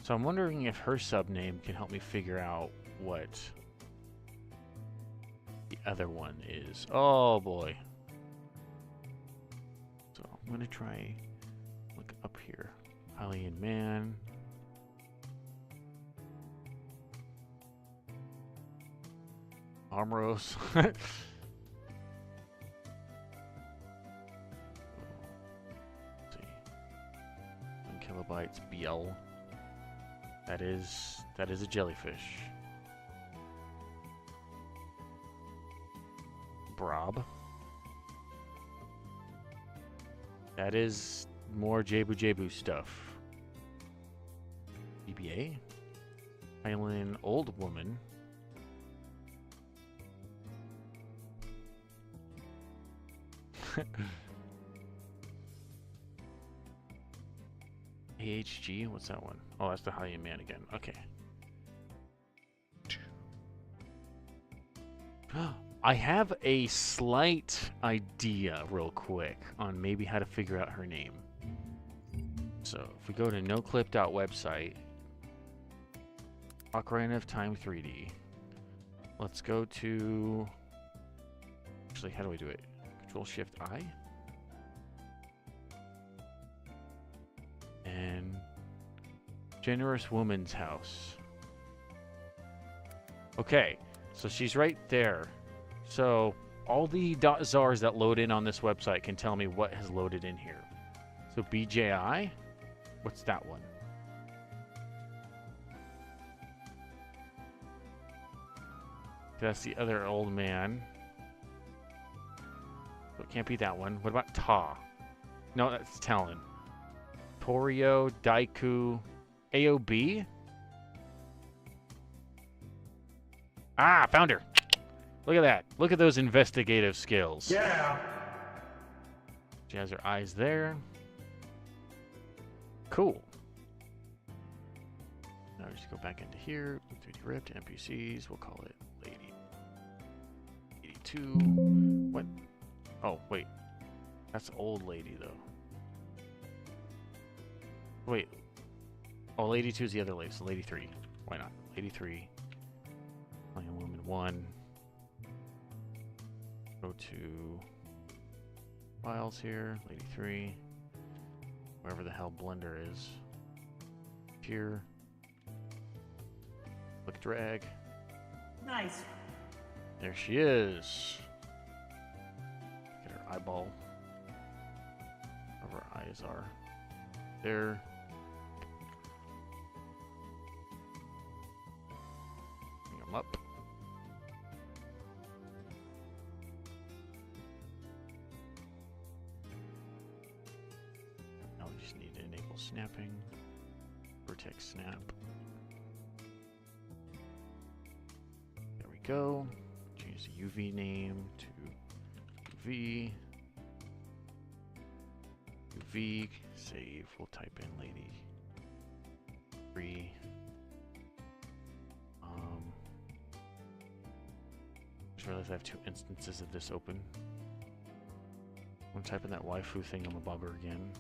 So I'm wondering if her subname can help me figure out what the other one is. Oh boy. So I'm going to try look up here. Hylian Man. Armoros. Kilobytes BL. That is a jellyfish. Brob. That is more Jabu Jabu stuff. BBA. Island Old Woman. AHG? What's that one? Oh, that's the Hylian Man again. Okay. I have a slight idea real quick on maybe how to figure out her name. So if we go to noclip.website, Ocarina of Time 3D. Let's go to... Actually, how do we do it? Control-Shift-I? And Generous Woman's House. Okay, so she's right there. So all the .zars that load in on this website can tell me what has loaded in here. So BJI, what's that one? That's the other old man. So it can't be that one. What about Ta? No, that's Talon. Torio, Daiku, AOB? Ah, found her. Look at that. Look at those investigative skills. Yeah. She has her eyes there. Cool. Now we just go back into here. 3D ripped NPCs. We'll call it Lady 82. What? Oh, wait. That's old lady, though. Wait. Oh, Lady 2 is the other lady, so Lady 3. Why not? Lady 3. Hylian Woman 1. Go to files here. Lady 3. Wherever the hell Blender is. Here. Click drag. Nice. There she is. Get her eyeball. Where her eyes are. There. Bring them up. Now we just need to enable snapping. Vertex snap. There we go. Change the UV name to UV. UV. Save. We'll type in Lady 3. Just realized I have 2 instances of this open. I'm typing that waifu thingamabobber again.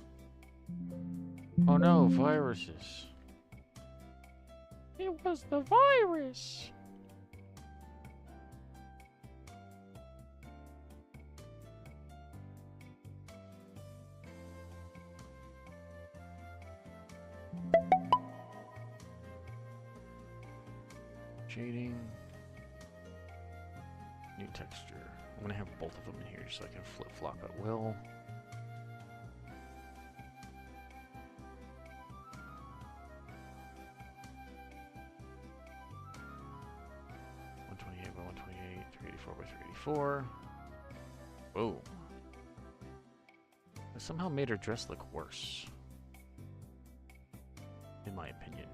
Oh no, viruses. It was the virus. Shading. New texture. I'm gonna have both of them in here so I can flip-flop at will. By 128, 384 by 384. Whoa. That somehow made her dress look worse. In my opinion.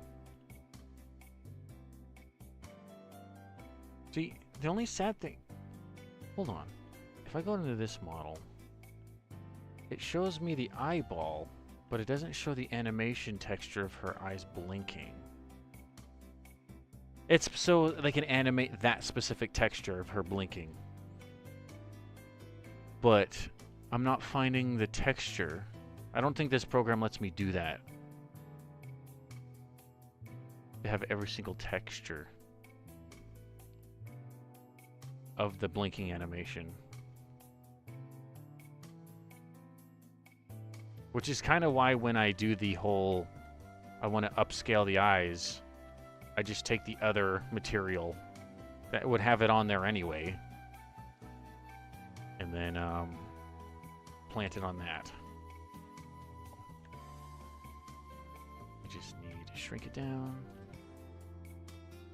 See, the only sad thing... Hold on. If I go into this model, it shows me the eyeball, but it doesn't show the animation texture of her eyes blinking. It's so they can animate that specific texture of her blinking. But I'm not finding the texture. I don't think this program lets me do that. They have every single texture of the blinking animation. Which is kind of why when I do the whole, I want to upscale the eyes, I just take the other material that would have it on there anyway, and then plant it on that. I just need to shrink it down.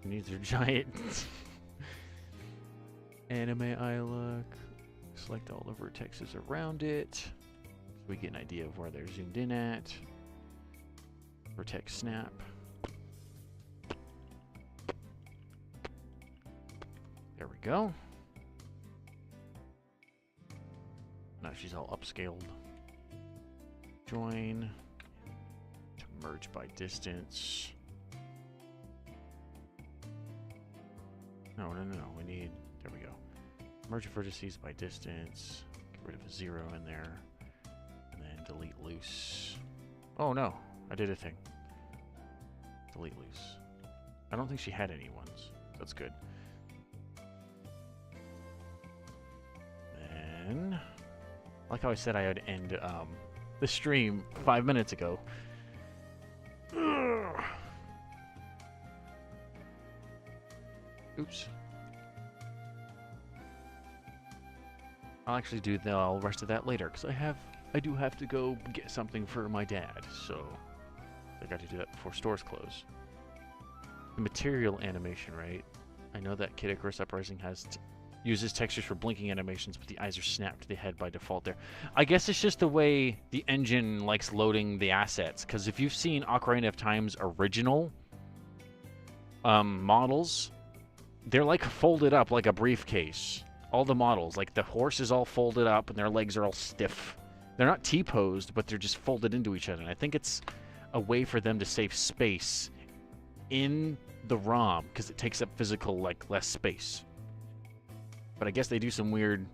These are giant anime eye look. Select all the vertexes around it so we get an idea of where they're zoomed in at. Vertex snap. There we go. Now she's all upscaled. Join. To merge by distance. No. We need, there we go. Merge vertices by distance. Get rid of a 0 in there. And then delete loose. Oh no, I did a thing. Delete loose. I don't think she had any ones. That's good. Then, like how I said I would end the stream 5 minutes ago. Oops. I'll actually do the rest of that later because I do have to go get something for my dad, so I got to do that before stores close. The material animation, right? I know that Kid Icarus Uprising uses textures for blinking animations, but the eyes are snapped to the head by default there. I guess it's just the way the engine likes loading the assets, because if you've seen Ocarina of Time's original models, they're like folded up like a briefcase. All the models, like the horse is all folded up and their legs are all stiff. They're not T-posed, but they're just folded into each other. And I think it's a way for them to save space in the ROM because it takes up physical, like, less space. But I guess they do some weird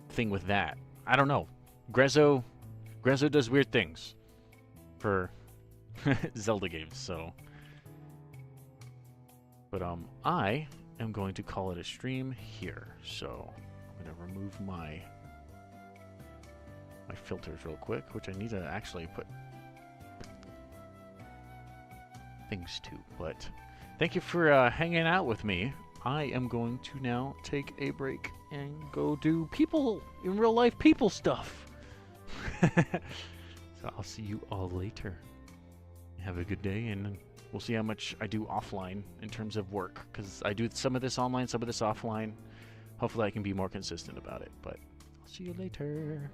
thing with that. I don't know. Grezzo does weird things for Zelda games, so. But I am going to call it a stream here. So I'm going to remove my filters real quick, which I need to actually put things to. But thank you for hanging out with me. I am going to now take a break and go do people in real life people stuff. So I'll see you all later. Have a good day, and we'll see how much I do offline in terms of work, because I do some of this online, some of this offline. Hopefully I can be more consistent about it, but I'll see you later.